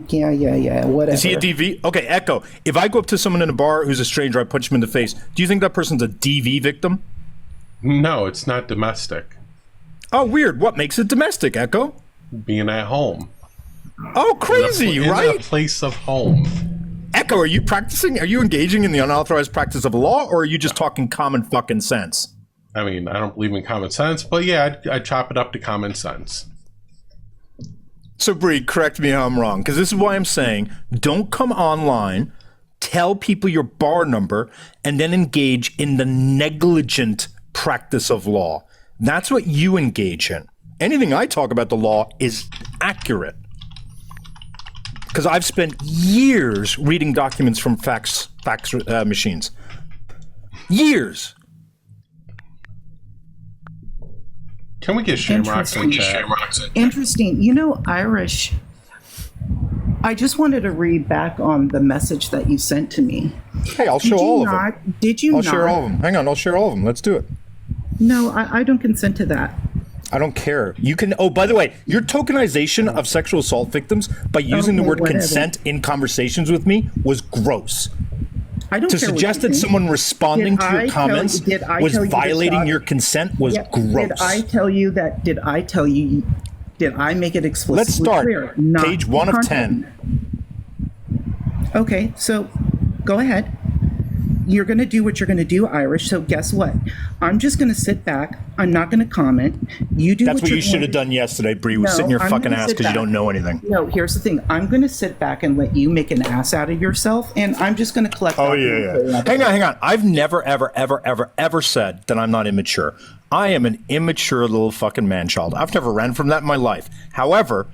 Yeah. Whatever. Is he a DV? Okay, Echo. If I go up to someone in a bar who's a stranger, I punch him in the face. Do you think that person's a DV victim? No, it's not domestic. Oh, weird. What makes it domestic, Echo? Being at home. Oh, crazy, right? In a place of home. Echo, are you practicing? Are you engaging in the unauthorized practice of law, or are you just talking common fucking sense? I mean, I don't believe in common sense, but yeah, I'd chop it up to common sense. So, Bree, correct me how I'm wrong, because this is why I'm saying don't come online, tell people your bar number, and then engage in the negligent practice of law. That's what you engage in. Anything I talk about the law is accurate. Because I've spent years reading documents from fax machines. Years. Can we get Shamrocks in chat? Interesting. You know, Irish, I just wanted to read back on the message that you sent to me. Hey, I'll show all of them. Did you I'll share all of them. Hang on, I'll share all of them. Let's do it. No, I don't consent to that. I don't care. You can. Oh, by the way, your tokenization of sexual assault victims by using the word consent in conversations with me was gross. I don't to care suggest that someone responding to your comments was violating your consent was gross. Did I tell you? Did I make it explicitly Let's start. clear? Page 1 of 10. Okay, so go ahead. You're going to do what you're going to do, Irish. So guess what? I'm just going to sit back. I'm not going to comment. You do. That's what you should have done yesterday, Bree. Was sit in your fucking ass because you don't know anything. No, here's the thing. I'm going to sit back and let you make an ass out of yourself, and I'm just going to collect. Oh yeah. Hang on. I've never, ever said that I'm not immature. I am an immature little fucking man-child. I've never ran from that in my life. However,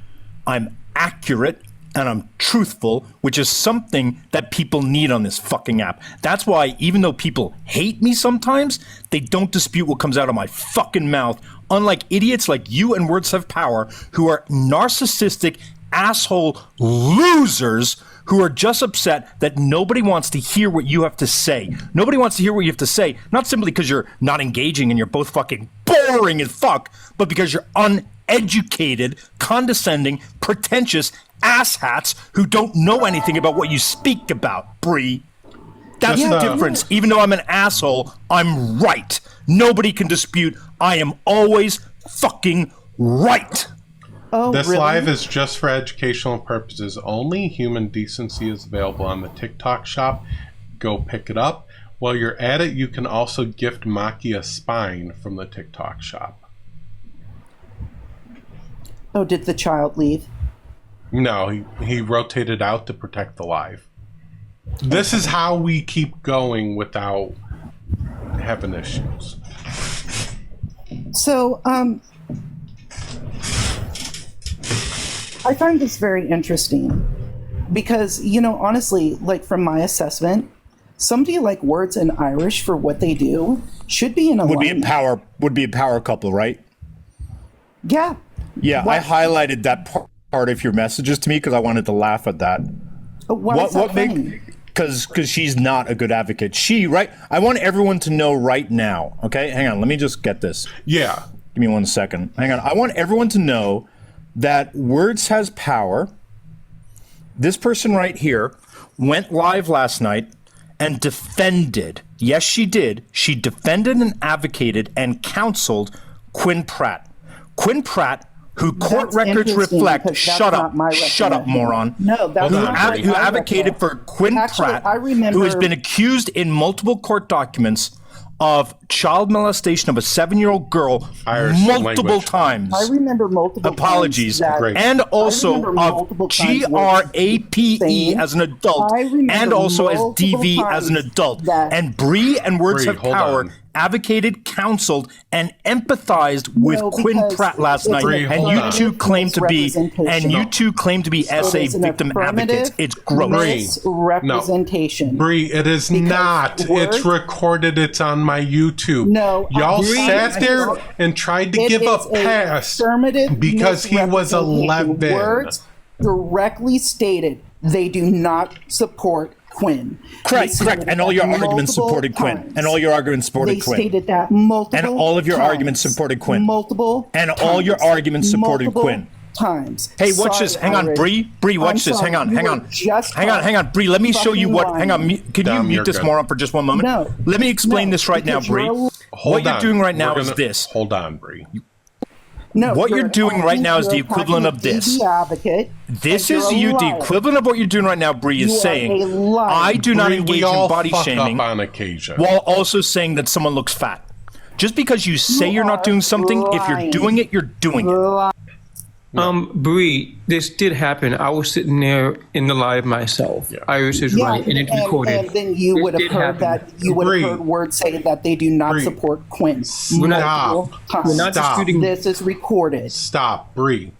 I'm accurate and I'm truthful, which is something that people need on this fucking app. That's why, even though people hate me sometimes, they don't dispute what comes out of my fucking mouth, unlike idiots like you and Words Have Power, who are narcissistic, asshole losers who are just upset that nobody wants to hear what you have to say. Nobody wants to hear what you have to say, not simply because you're not engaging and you're both fucking boring as fuck, but because you're uneducated, condescending, pretentious asshats who don't know anything about what you speak about, Bree. That's the difference. Even though I'm an asshole, I'm right. Nobody can dispute I am always fucking right. Oh, this really? Live is just for educational purposes only. Human decency is available on the TikTok shop. Go pick it up. While you're at it, you can also gift Maki a spine from the TikTok shop. Oh, did the child leave? No, he rotated out to protect the live. This is how we keep going without having issues. So, I find this very interesting because, you know, honestly, like from my assessment, somebody like Words and Irish for what they do should be in a would be a power couple, right? Yeah. Yeah, what? I highlighted that part of your messages to me because I wanted to laugh at that. What made? Because she's not a good advocate. I want everyone to know right now. Okay, hang on. Let me just get this. Yeah. Give me 1 second. Hang on. I want everyone to know that Words has power. This person right here went live last night and defended. Yes, she did. She defended and advocated and counseled Quinn Pratt. Quinn Pratt, who court records reflect, shut up, moron. No, that's not who advocated for Quinn Pratt, who has been accused in multiple court documents of child molestation of a 7-year-old girl multiple times. I remember multiple apologies. And also of GRAPE as an adult, and also as DV as an adult. And Bree and Words Have Power advocated, counseled, and empathized with Quinn Pratt last night. And you two claim to be SA victim advocates. It's gross. Representation. Bree, it is not. It's recorded. It's on my YouTube. No, y'all sat there and tried to give a pass because he was 11. Words directly stated they do not support Quinn. Correct. And all your arguments supported Quinn. And all your arguments supported Quinn. They stated that multiple And all of your arguments supported Quinn. And all your arguments supported Quinn. Times. Hey, watch this. Hang on, Bree. Bree, watch this. Hang on. Bree, let me show you what. Hang on. Can you mute this moron for just 1 moment? No. Let me explain this right now, Bree. What you're doing right now is this. Hold on, Bree. No, what you're doing right now is the equivalent of this. This is the equivalent of what you're doing right now, Bree, is saying, I do not engage in body shaming on occasion, while also saying that someone looks fat. Just because you say you're not doing something, if you're doing it, you're doing it. Bree, this did happen. I was sitting there in the live myself. Yeah. Iris is right, and it's recorded. And then you would have heard that. You would have heard Words say that they do not support Quinn. We're not disputing. This is recorded. Stop, Bree.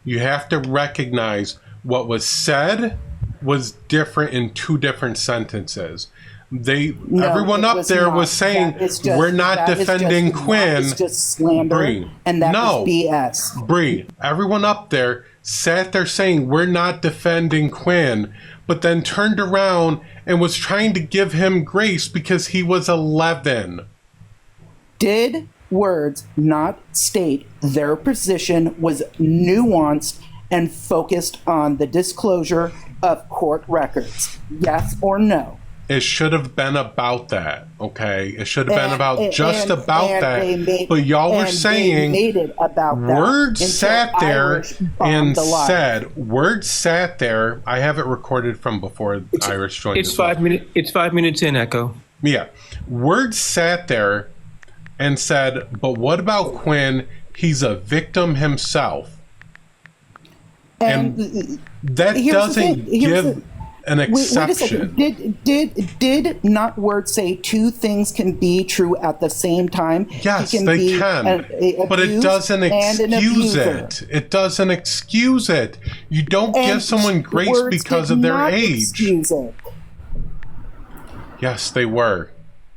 You have to recognize what was said was different in two different sentences. Everyone up there was saying we're not defending Quinn. It's just slander, Bree, and that was BS. Bree, everyone up there sat there saying we're not defending Quinn, but then turned around and was trying to give him grace because he was 11. Did Words not state their position was nuanced and focused on the disclosure of court records? Yes or no? It should have been about that, okay? It should have been about that. But y'all were saying made it about that. Words sat there and said, Words sat there. I have it recorded from before Irish joined. It's 5 minutes. It's 5 minutes in, Echo. Yeah. Words sat there and said, but what about Quinn? He's a victim himself. And that doesn't give an exception. Wait a second. Did not Word say two things can be true at the same time? Yes, they can. But it doesn't excuse it. It doesn't excuse it. You don't give someone grace because of their age. Yes, they were.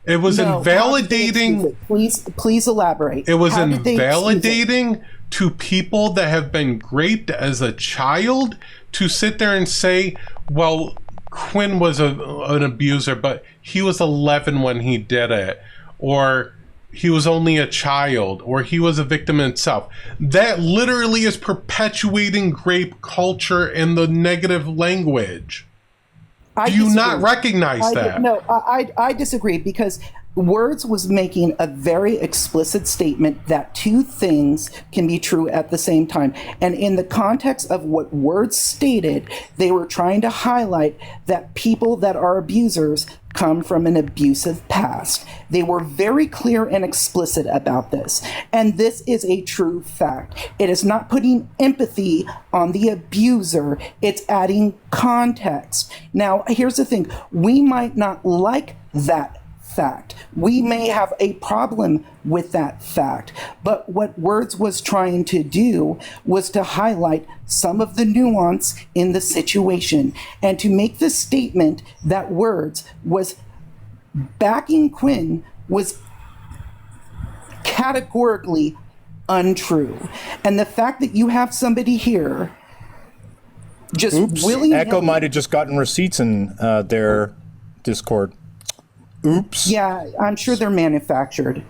It was invalidating. Please elaborate. It was invalidating to people that have been raped as a child to sit there and say, well, Quinn was an abuser, but he was 11 when he did it, or he was only a child, or he was a victim himself. That literally is perpetuating rape culture and the negative language. Do you not recognize that? No, I disagree, because Words was making a very explicit statement that two things can be true at the same time. And in the context of what Words stated, they were trying to highlight that people that are abusers come from an abusive past. They were very clear and explicit about this. And this is a true fact. It is not putting empathy on the abuser, it's adding context. Now, here's the thing. We might not like that fact. We may have a problem with that fact, but what Words was trying to do was to highlight some of the nuance in the situation and to make the statement that Words was backing Quinn was categorically untrue. And the fact that you have somebody here just willing... Echo might have just gotten receipts in their Discord. Oops. Yeah, I'm sure they're manufactured.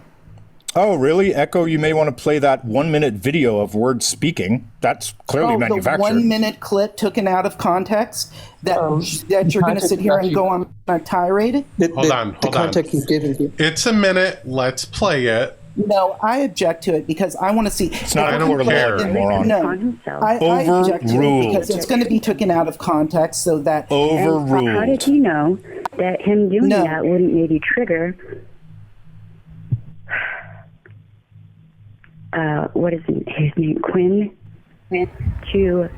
Oh, really? Echo, you may want to play that 1-minute video of Words speaking. That's clearly manufactured. The 1-minute clip taken out of context that you're going to sit here and go on a tirade? Hold on. It's a minute. Let's play it. No, I object to it because I want to see. It's not. I don't care, moron. No, I object to it because it's going to be taken out of context so that. Overruled. How did he know that him doing that wouldn't maybe trigger? What is his name? Quinn, to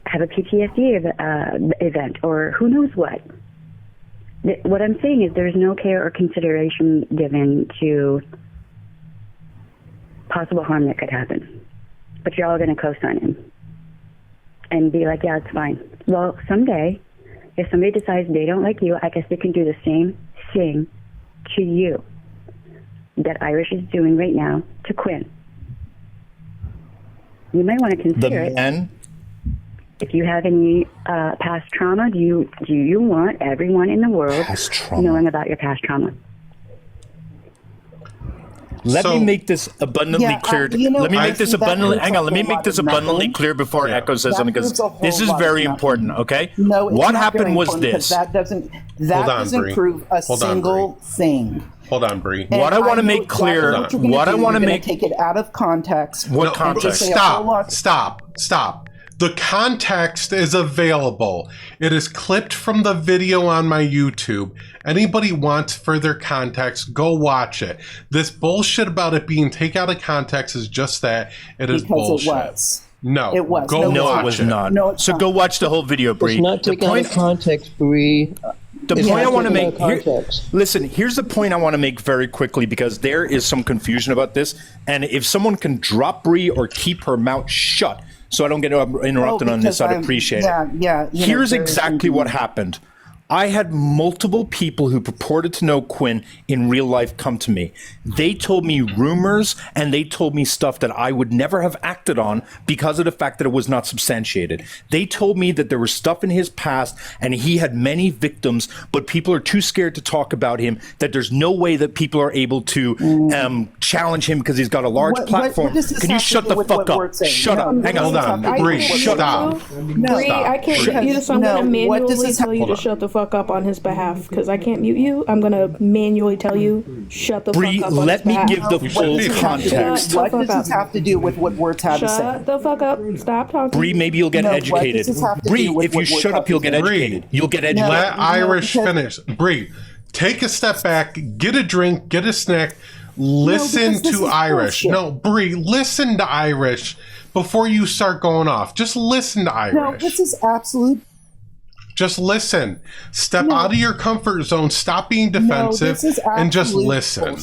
have a PTSD event or who knows what. What I'm saying is there's no care or consideration given to possible harm that could happen. But you're all going to co-sign him and be like, yeah, it's fine. Well, someday, if somebody decides they don't like you, I guess they can do the same thing to you that Irish is doing right now to Quinn. You might want to consider it. If you have any past trauma, do you want everyone in the world knowing about your past trauma? Let me make this abundantly clear. Let me make this abundantly. Hang on. Let me make this abundantly clear before Echo says something, because this is very important. Okay. No, what happened was this. That doesn't prove a single thing. Hold on, Bree. What I want to make clear. What I want to make. Take it out of context. What context? Stop. The context is available. It is clipped from the video on my YouTube. Anybody wants further context, go watch it. This bullshit about it being taken out of context is just that. It is bullshit. It was. No. It was. Go watch it was not. No, so go watch the whole video, Bree. It's not taken out of context, Bree. The point I want to make listen, here's the point I want to make very quickly, because there is some confusion about this. And if someone can drop Bree or keep her mouth shut so I don't get interrupted on this, I'd appreciate it. Yeah. Here's exactly what happened. I had multiple people who purported to know Quinn in real life come to me. They told me rumors and they told me stuff that I would never have acted on because of the fact that it was not substantiated. They told me that there was stuff in his past and he had many victims, but people are too scared to talk about him, that there's no way that people are able to challenge him because he's got a large platform. Can you shut the fuck up? Shut up. Hang on. Hold on. Bree, shut up. Bree, I can't mute you, so I'm going to manually tell you to shut the fuck up on his behalf, because I can't mute you. I'm going to manually tell you, shut the fuck up on his behalf. Let me give the full context. What does this have to do with what Words had to say? Shut the fuck up. Stop talking. Bree, maybe you'll get educated. Bree, if you shut up, you'll get educated. You'll get educated. Let Irish finish. Bree, take a step back, get a drink, get a snack, listen to Irish. Bullshit. No, Bree, listen to Irish before you start going off. Just listen to Irish. No, this is absolute. Just listen. Step out of your comfort zone. Stop being defensive and just listen.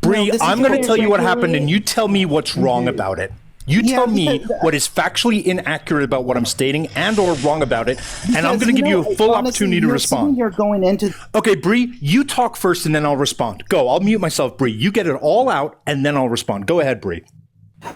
Bree, I'm going to tell you what happened and you tell me what's wrong about it. You tell me what is factually inaccurate about what I'm stating and or wrong about it, and I'm going to give you a full opportunity to respond. You're going into... Okay, Bree, you talk first and then I'll respond. Go, I'll mute myself, Bree. You get it all out and then I'll respond. Go ahead, Bree.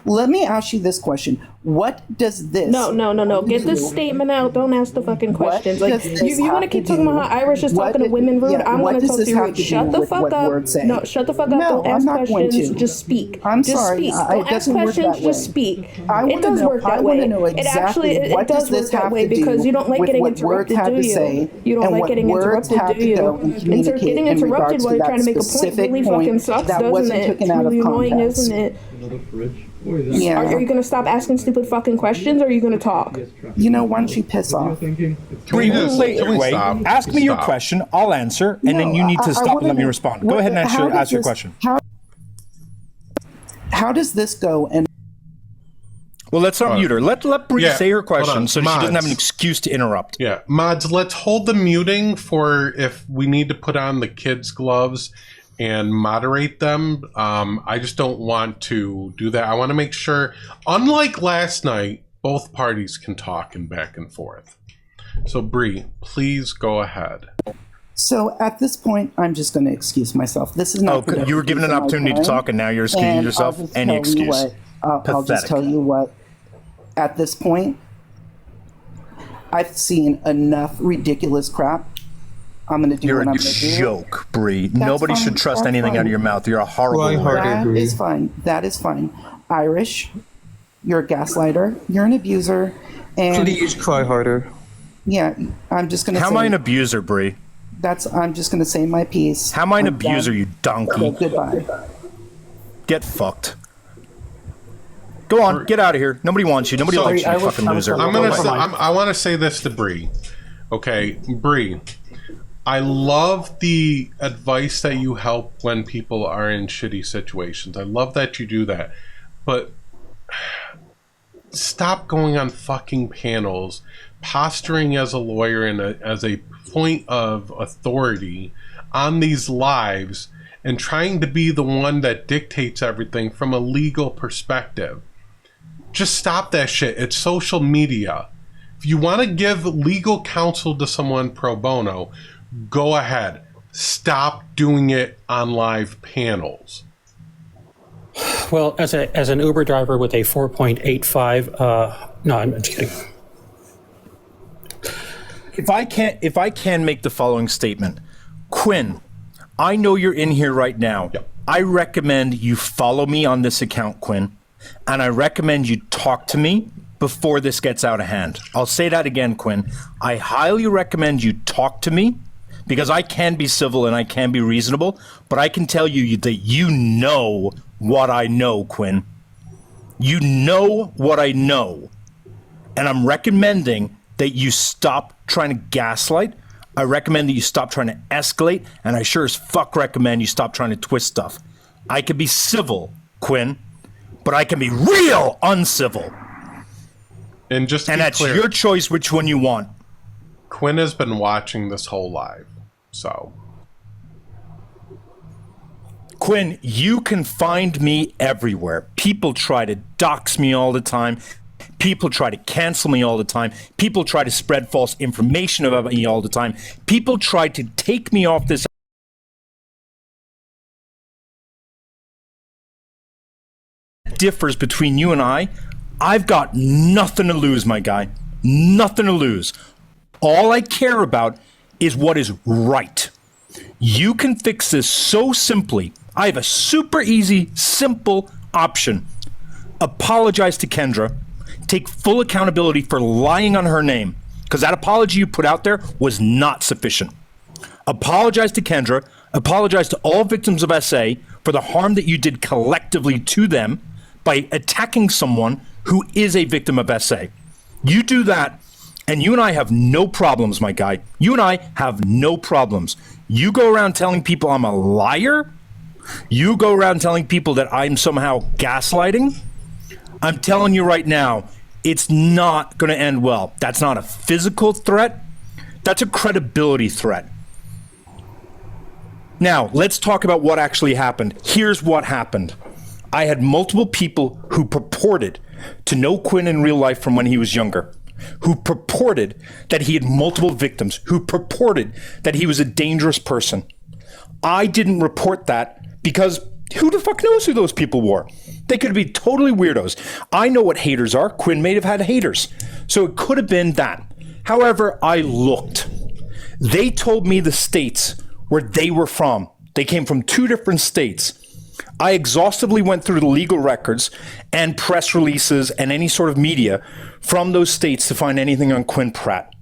Let me ask you this question. What does this... No. Get this statement out. Don't ask the fucking questions. Like, you want to keep talking about how Irish is talking to women rude? I'm going to talk to you rude. Shut the fuck up. No, shut the fuck up. Don't ask questions. Just speak. I'm sorry. Don't ask questions. Just speak. It does work that way. It actually does work that way because you don't like getting interrupted, do you? You don't like getting interrupted, do you? And so getting interrupted while you're trying to make a point really fucking sucks, doesn't it? It's really annoying, isn't it? Yeah. Are you going to stop asking stupid fucking questions, or are you going to talk? You know, why don't you piss off? Bree, wait. Ask me your question. I'll answer, and then you need to stop and let me respond. Go ahead and ask your question. How does this go? And well, let's unmute her. Let Bree say her question so she doesn't have an excuse to interrupt. Yeah, mods, let's hold the muting for if we need to put on the kids' gloves and moderate them. I just don't want to do that. I want to make sure, unlike last night, both parties can talk and back and forth. So Bree, please go ahead. So at this point, I'm just going to excuse myself. This is not. You were given an opportunity to talk, and now you're excusing yourself. Any excuse? I'll just tell you what. At this point, I've seen enough ridiculous crap. I'm going to do what I'm going to do. You're a joke, Bree. Nobody should trust anything out of your mouth. You're a horrible That is fine. That is fine. Irish, you're a gaslighter. You're an abuser. And please cry harder. Yeah, I'm just going to say... How am I an abuser, Bree? I'm just going to say my piece. How am I an abuser, you donkey? Okay, goodbye. Get fucked. Go on, get out of here. Nobody wants you. Nobody likes you, you fucking loser. I want to say this to Bree. Okay, Bree. I love the advice that you help when people are in shitty situations. I love that you do that. But stop going on fucking panels, posturing as a lawyer and as a point of authority on these lives and trying to be the one that dictates everything from a legal perspective. Just stop that shit. It's social media. If you want to give legal counsel to someone pro bono, go ahead. Stop doing it on live panels. Well, as an Uber driver with a 4.85, no, I'm just kidding. If I can make the following statement, Quinn, I know you're in here right now. Yep. I recommend you follow me on this account, Quinn, and I recommend you talk to me before this gets out of hand. I'll say that again, Quinn. I highly recommend you talk to me, because I can be civil and I can be reasonable, but I can tell you that you know what I know, Quinn. You know what I know. And I'm recommending that you stop trying to gaslight. I recommend that you stop trying to escalate, and I sure as fuck recommend you stop trying to twist stuff. I can be civil, Quinn, but I can be real uncivil. And just to be that's clear, your choice which one you want. Quinn has been watching this whole live. So, Quinn, you can find me everywhere. People try to dox me all the time. People try to cancel me all the time. People try to spread false information about me all the time. People try to take me off this. Differs between you and I've got nothing to lose, my guy. Nothing to lose. All I care about is what is right. You can fix this so simply. I have a super easy, simple option. Apologize to Kendra. Take full accountability for lying on her name, because that apology you put out there was not sufficient. Apologize to Kendra. Apologize to all victims of SA for the harm that you did collectively to them by attacking someone who is a victim of SA. You do that, and you and I have no problems, my guy. You and I have no problems. You go around telling people I'm a liar? You go around telling people that I'm somehow gaslighting? I'm telling you right now, it's not going to end well. That's not a physical threat. That's a credibility threat. Now, let's talk about what actually happened. Here's what happened. I had multiple people who purported to know Quinn in real life from when he was younger, who purported that he had multiple victims, who purported that he was a dangerous person. I didn't report that because who the fuck knows who those people were? They could be totally weirdos. I know what haters are. Quinn may have had haters. So it could have been that. However, I looked. They told me the states where they were from. They came from 2 different states. I exhaustively went through the legal records and press releases and any sort of media from those states to find anything on Quinn Pratt.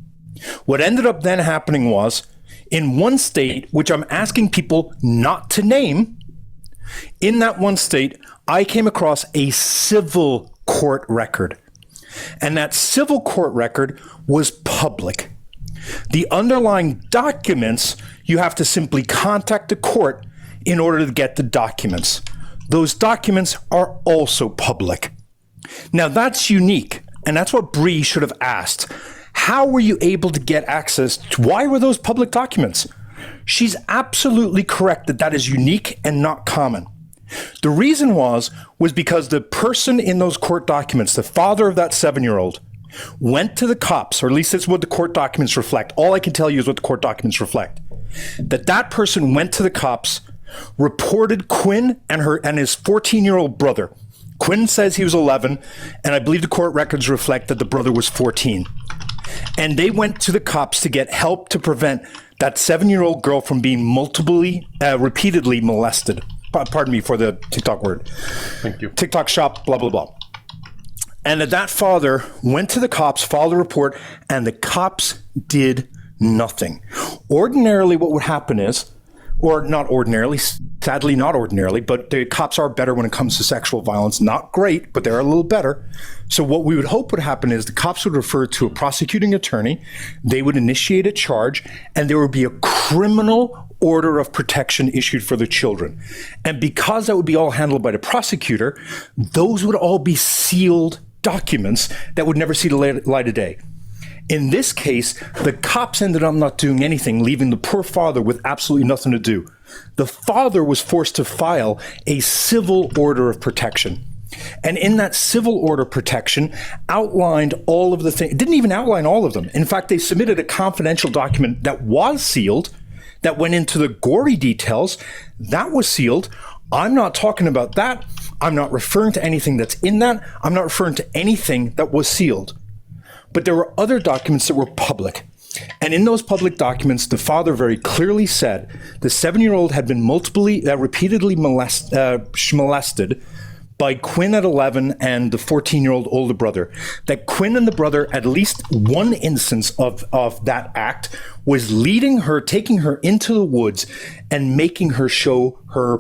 What ended up then happening was, in one state, which I'm asking people not to name, in that one state, I came across a civil court record. And that civil court record was public. The underlying documents, you have to simply contact the court in order to get the documents. Those documents are also public. Now that's unique, and that's what Bree should have asked. How were you able to get access to, why were those public documents? She's absolutely correct that that is unique and not common. The reason was because the person in those court documents, the father of that 7-year-old, went to the cops, or at least that's what the court documents reflect. All I can tell you is what the court documents reflect. That person went to the cops, reported Quinn and his 14-year-old brother. Quinn says he was 11, and I believe the court records reflect that the brother was 14. And they went to the cops to get help to prevent that 7-year-old girl from being repeatedly molested. Pardon me for the TikTok word. Thank you. TikTok shop, blah, blah, blah. And that father went to the cops, filed a report, and the cops did nothing. Ordinarily, what would happen is, or not ordinarily, sadly not ordinarily, but the cops are better when it comes to sexual violence. Not great, but they're a little better. So what we would hope would happen is the cops would refer to a prosecuting attorney, they would initiate a charge, and there would be a criminal order of protection issued for the children. And because that would be all handled by the prosecutor, those would all be sealed documents that would never see the light of day. In this case, the cops ended up not doing anything, leaving the poor father with absolutely nothing to do. The father was forced to file a civil order of protection. And in that civil order protection outlined all of the things. It didn't even outline all of them. In fact, they submitted a confidential document that was sealed, that went into the gory details. That was sealed. I'm not talking about that. I'm not referring to anything that's in that. I'm not referring to anything that was sealed. But there were other documents that were public. And in those public documents, the father very clearly said the 7-year-old had been repeatedly molested by Quinn at 11 and the 14-year-old older brother. That Quinn and the brother, at least one instance of that act, was leading her, taking her into the woods and making her show her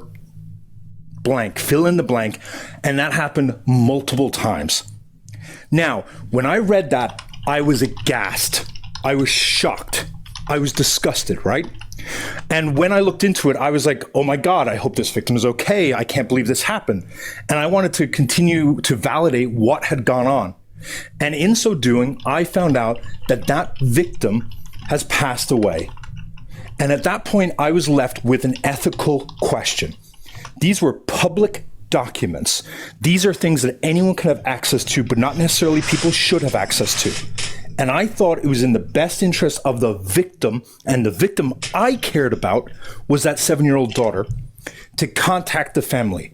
blank, fill in the blank. And that happened multiple times. Now, when I read that, I was aghast. I was shocked. I was disgusted, right? And when I looked into it, I was like, oh my God, I hope this victim is okay. I can't believe this happened. And I wanted to continue to validate what had gone on. And in so doing, I found out that that victim has passed away. And at that point, I was left with an ethical question. These were public documents. These are things that anyone can have access to, but not necessarily people should have access to. And I thought it was in the best interest of the victim, and the victim I cared about was that 7-year-old daughter, to contact the family.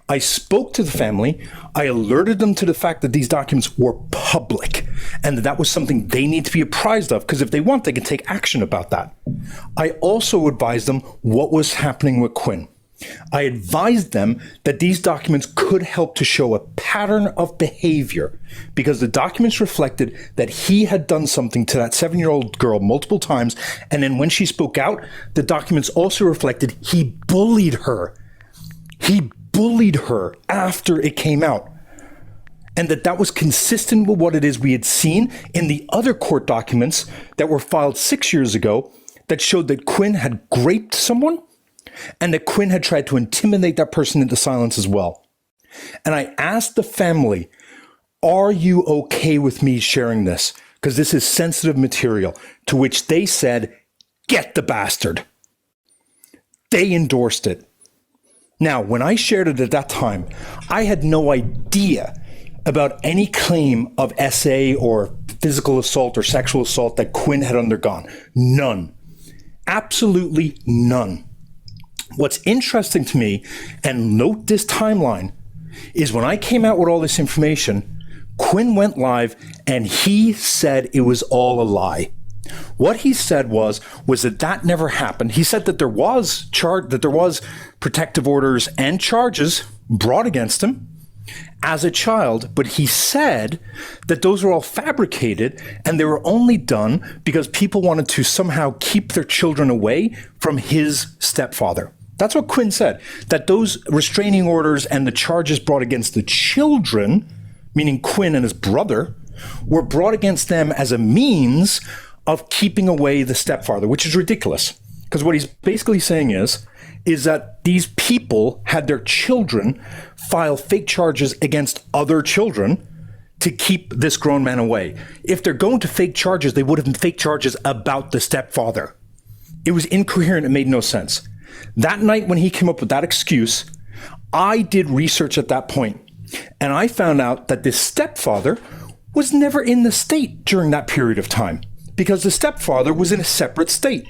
I spoke to the family. I alerted them to the fact that these documents were public and that was something they need to be apprised of, because if they want, they can take action about that. I also advised them what was happening with Quinn. I advised them that these documents could help to show a pattern of behavior, because the documents reflected that he had done something to that 7-year-old girl multiple times. And then when she spoke out, the documents also reflected he bullied her. He bullied her after it came out. And that was consistent with what it is we had seen in the other court documents that were filed 6 years ago that showed that Quinn had raped someone and that Quinn had tried to intimidate that person into silence as well. And I asked the family, are you okay with me sharing this? Because this is sensitive material. To which they said, get the bastard. They endorsed it. Now, when I shared it at that time, I had no idea about any claim of SA or physical assault or sexual assault that Quinn had undergone. None. Absolutely none. What's interesting to me, and note this timeline, is when I came out with all this information, Quinn went live and he said it was all a lie. What he said was that never happened. He said that there was protective orders and charges brought against him as a child, but he said that those were all fabricated and they were only done because people wanted to somehow keep their children away from his stepfather. That's what Quinn said, that those restraining orders and the charges brought against the children, meaning Quinn and his brother, were brought against them as a means of keeping away the stepfather, which is ridiculous. Because what he's basically saying is that these people had their children file fake charges against other children to keep this grown man away. If they're going to fake charges, they would have been fake charges about the stepfather. It was incoherent. It made no sense. That night when he came up with that excuse, I did research at that point, and I found out that this stepfather was never in the state during that period of time because the stepfather was in a separate state.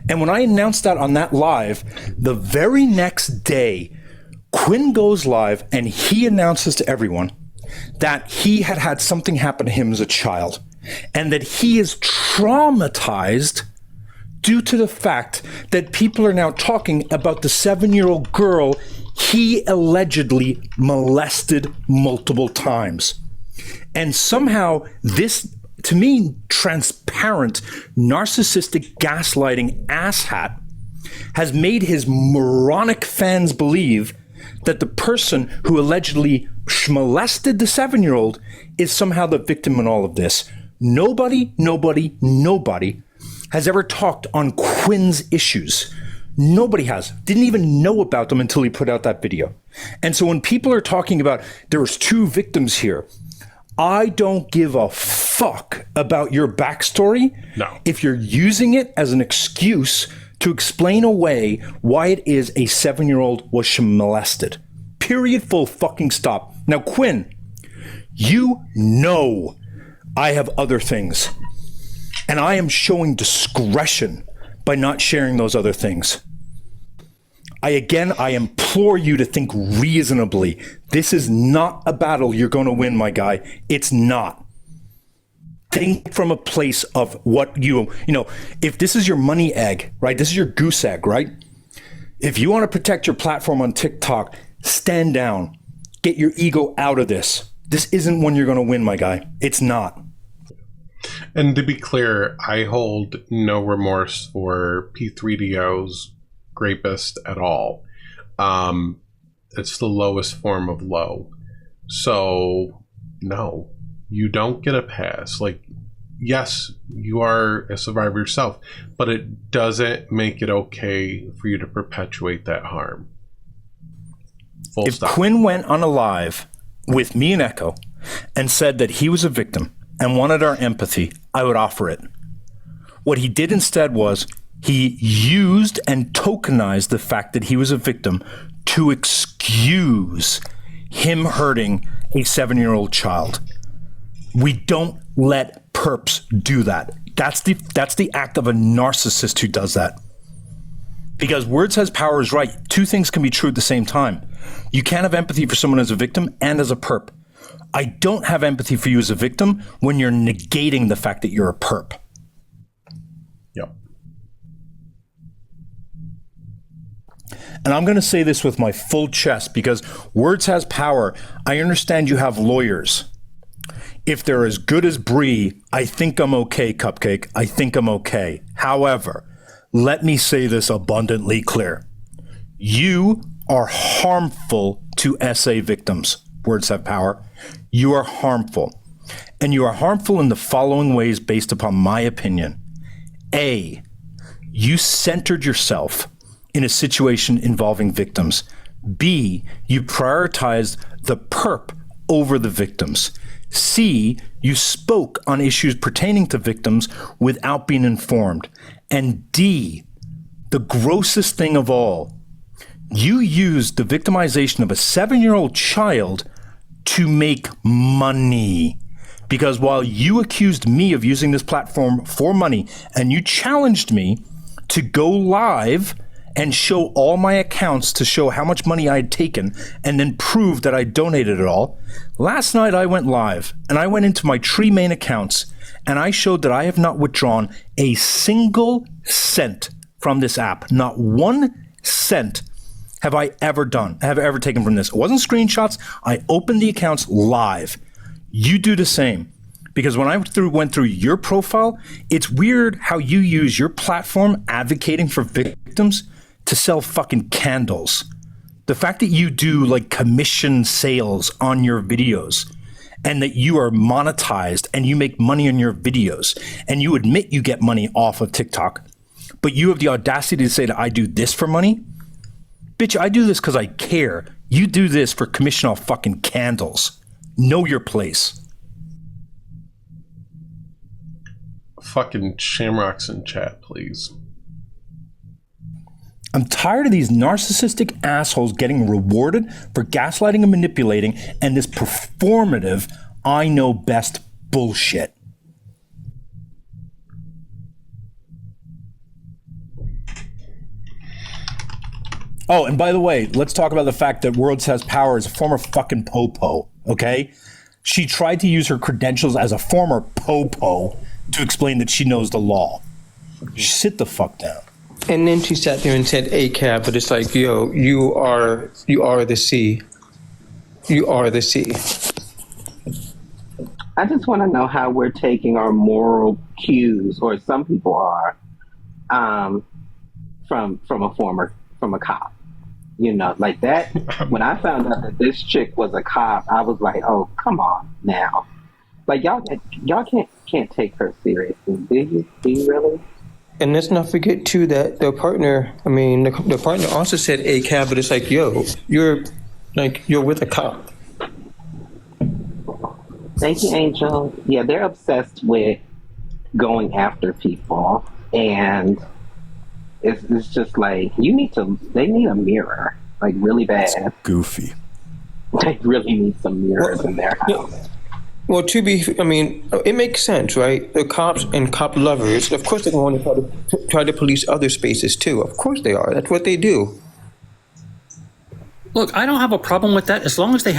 And when I announced that on that live, the very next day, Quinn goes live and he announces to everyone that he had had something happen to him as a child and that he is traumatized due to the fact that people are now talking about the 7-year-old girl he allegedly molested multiple times. And somehow this, to me, transparent, narcissistic, gaslighting asshat has made his moronic fans believe that the person who allegedly molested the 7-year-old is somehow the victim in all of this. Nobody has ever talked on Quinn's issues. Nobody has. Didn't even know about them until he put out that video. And so when people are talking about there's 2 victims here, I don't give a fuck about your backstory. No. If you're using it as an excuse to explain away why it is a 7-year-old was molested. Period, full fucking stop. Now, Quinn, you know I have other things. And I am showing discretion by not sharing those other things. I implore you to think reasonably. This is not a battle you're going to win, my guy. It's not. Think from a place of what if this is your money egg, right? This is your goose egg, right? If you want to protect your platform on TikTok, stand down. Get your ego out of this. This isn't one you're going to win, my guy. It's not. And to be clear, I hold no remorse for P3DO's rapist at all. It's the lowest form of low. So, no, you don't get a pass. Like, yes, you are a survivor yourself, but it doesn't make it okay for you to perpetuate that harm. Full stop. Quinn went on a live with me and Echo and said that he was a victim and wanted our empathy, I would offer it. What he did instead was he used and tokenized the fact that he was a victim to excuse him hurting a 7-year-old child. We don't let perps do that. That's the act of a narcissist who does that. Because words has power is right. 2 things can be true at the same time. You can't have empathy for someone as a victim and as a perp. I don't have empathy for you as a victim when you're negating the fact that you're a perp. Yep. And I'm going to say this with my full chest because words has power. I understand you have lawyers. If they're as good as Bree, I think I'm okay, Cupcake. I think I'm okay. However, let me say this abundantly clear. You are harmful to SA victims. Words have power. You are harmful. And you are harmful in the following ways based upon my opinion. A, you centered yourself in a situation involving victims. B, you prioritized the perp over the victims. C, you spoke on issues pertaining to victims without being informed. And D, the grossest thing of all, you used the victimization of a 7-year-old child to make money. Because while you accused me of using this platform for money, and you challenged me to go live and show all my accounts to show how much money I had taken and then prove that I donated it all, last night I went live and I went into my 3 main accounts and I showed that I have not withdrawn a single cent from this app. Not 1 cent have I ever taken from this. It wasn't screenshots. I opened the accounts live. You do the same. Because when I went through your profile, it's weird how you use your platform advocating for victims to sell fucking candles. The fact that you do like commission sales on your videos and that you are monetized and you make money on your videos and you admit you get money off of TikTok, but you have the audacity to say that I do this for money? Bitch, I do this because I care. You do this for commission off fucking candles. Know your place. Fucking Shamrocks in chat, please. I'm tired of these narcissistic assholes getting rewarded for gaslighting and manipulating and this performative I know best bullshit. Oh, and by the way, let's talk about the fact that Worlds Has Power is a former fucking popo, okay? She tried to use her credentials as a former popo to explain that she knows the law. Sit the fuck down. And then she sat there and said ACAB, but it's like, yo, you are the C. You are the C. I just want to know how we're taking our moral cues, or some people are, from a cop. You know, like that. When I found out that this chick was a cop, I was like, oh, come on now. Like y'all can't take her seriously. Do you really? And let's not forget too that the partner also said ACAB, but it's like, yo, you're with a cop. Thank you, Angel. Yeah, they're obsessed with going after people, and it's just like they need a mirror, like really bad. It's goofy. They really need some mirrors in their house. Well, it makes sense, right? The cops and cop lovers, of course, they're going to want to try to police other spaces too. Of course they are. That's what they do. Look, I don't have a problem with that as long as they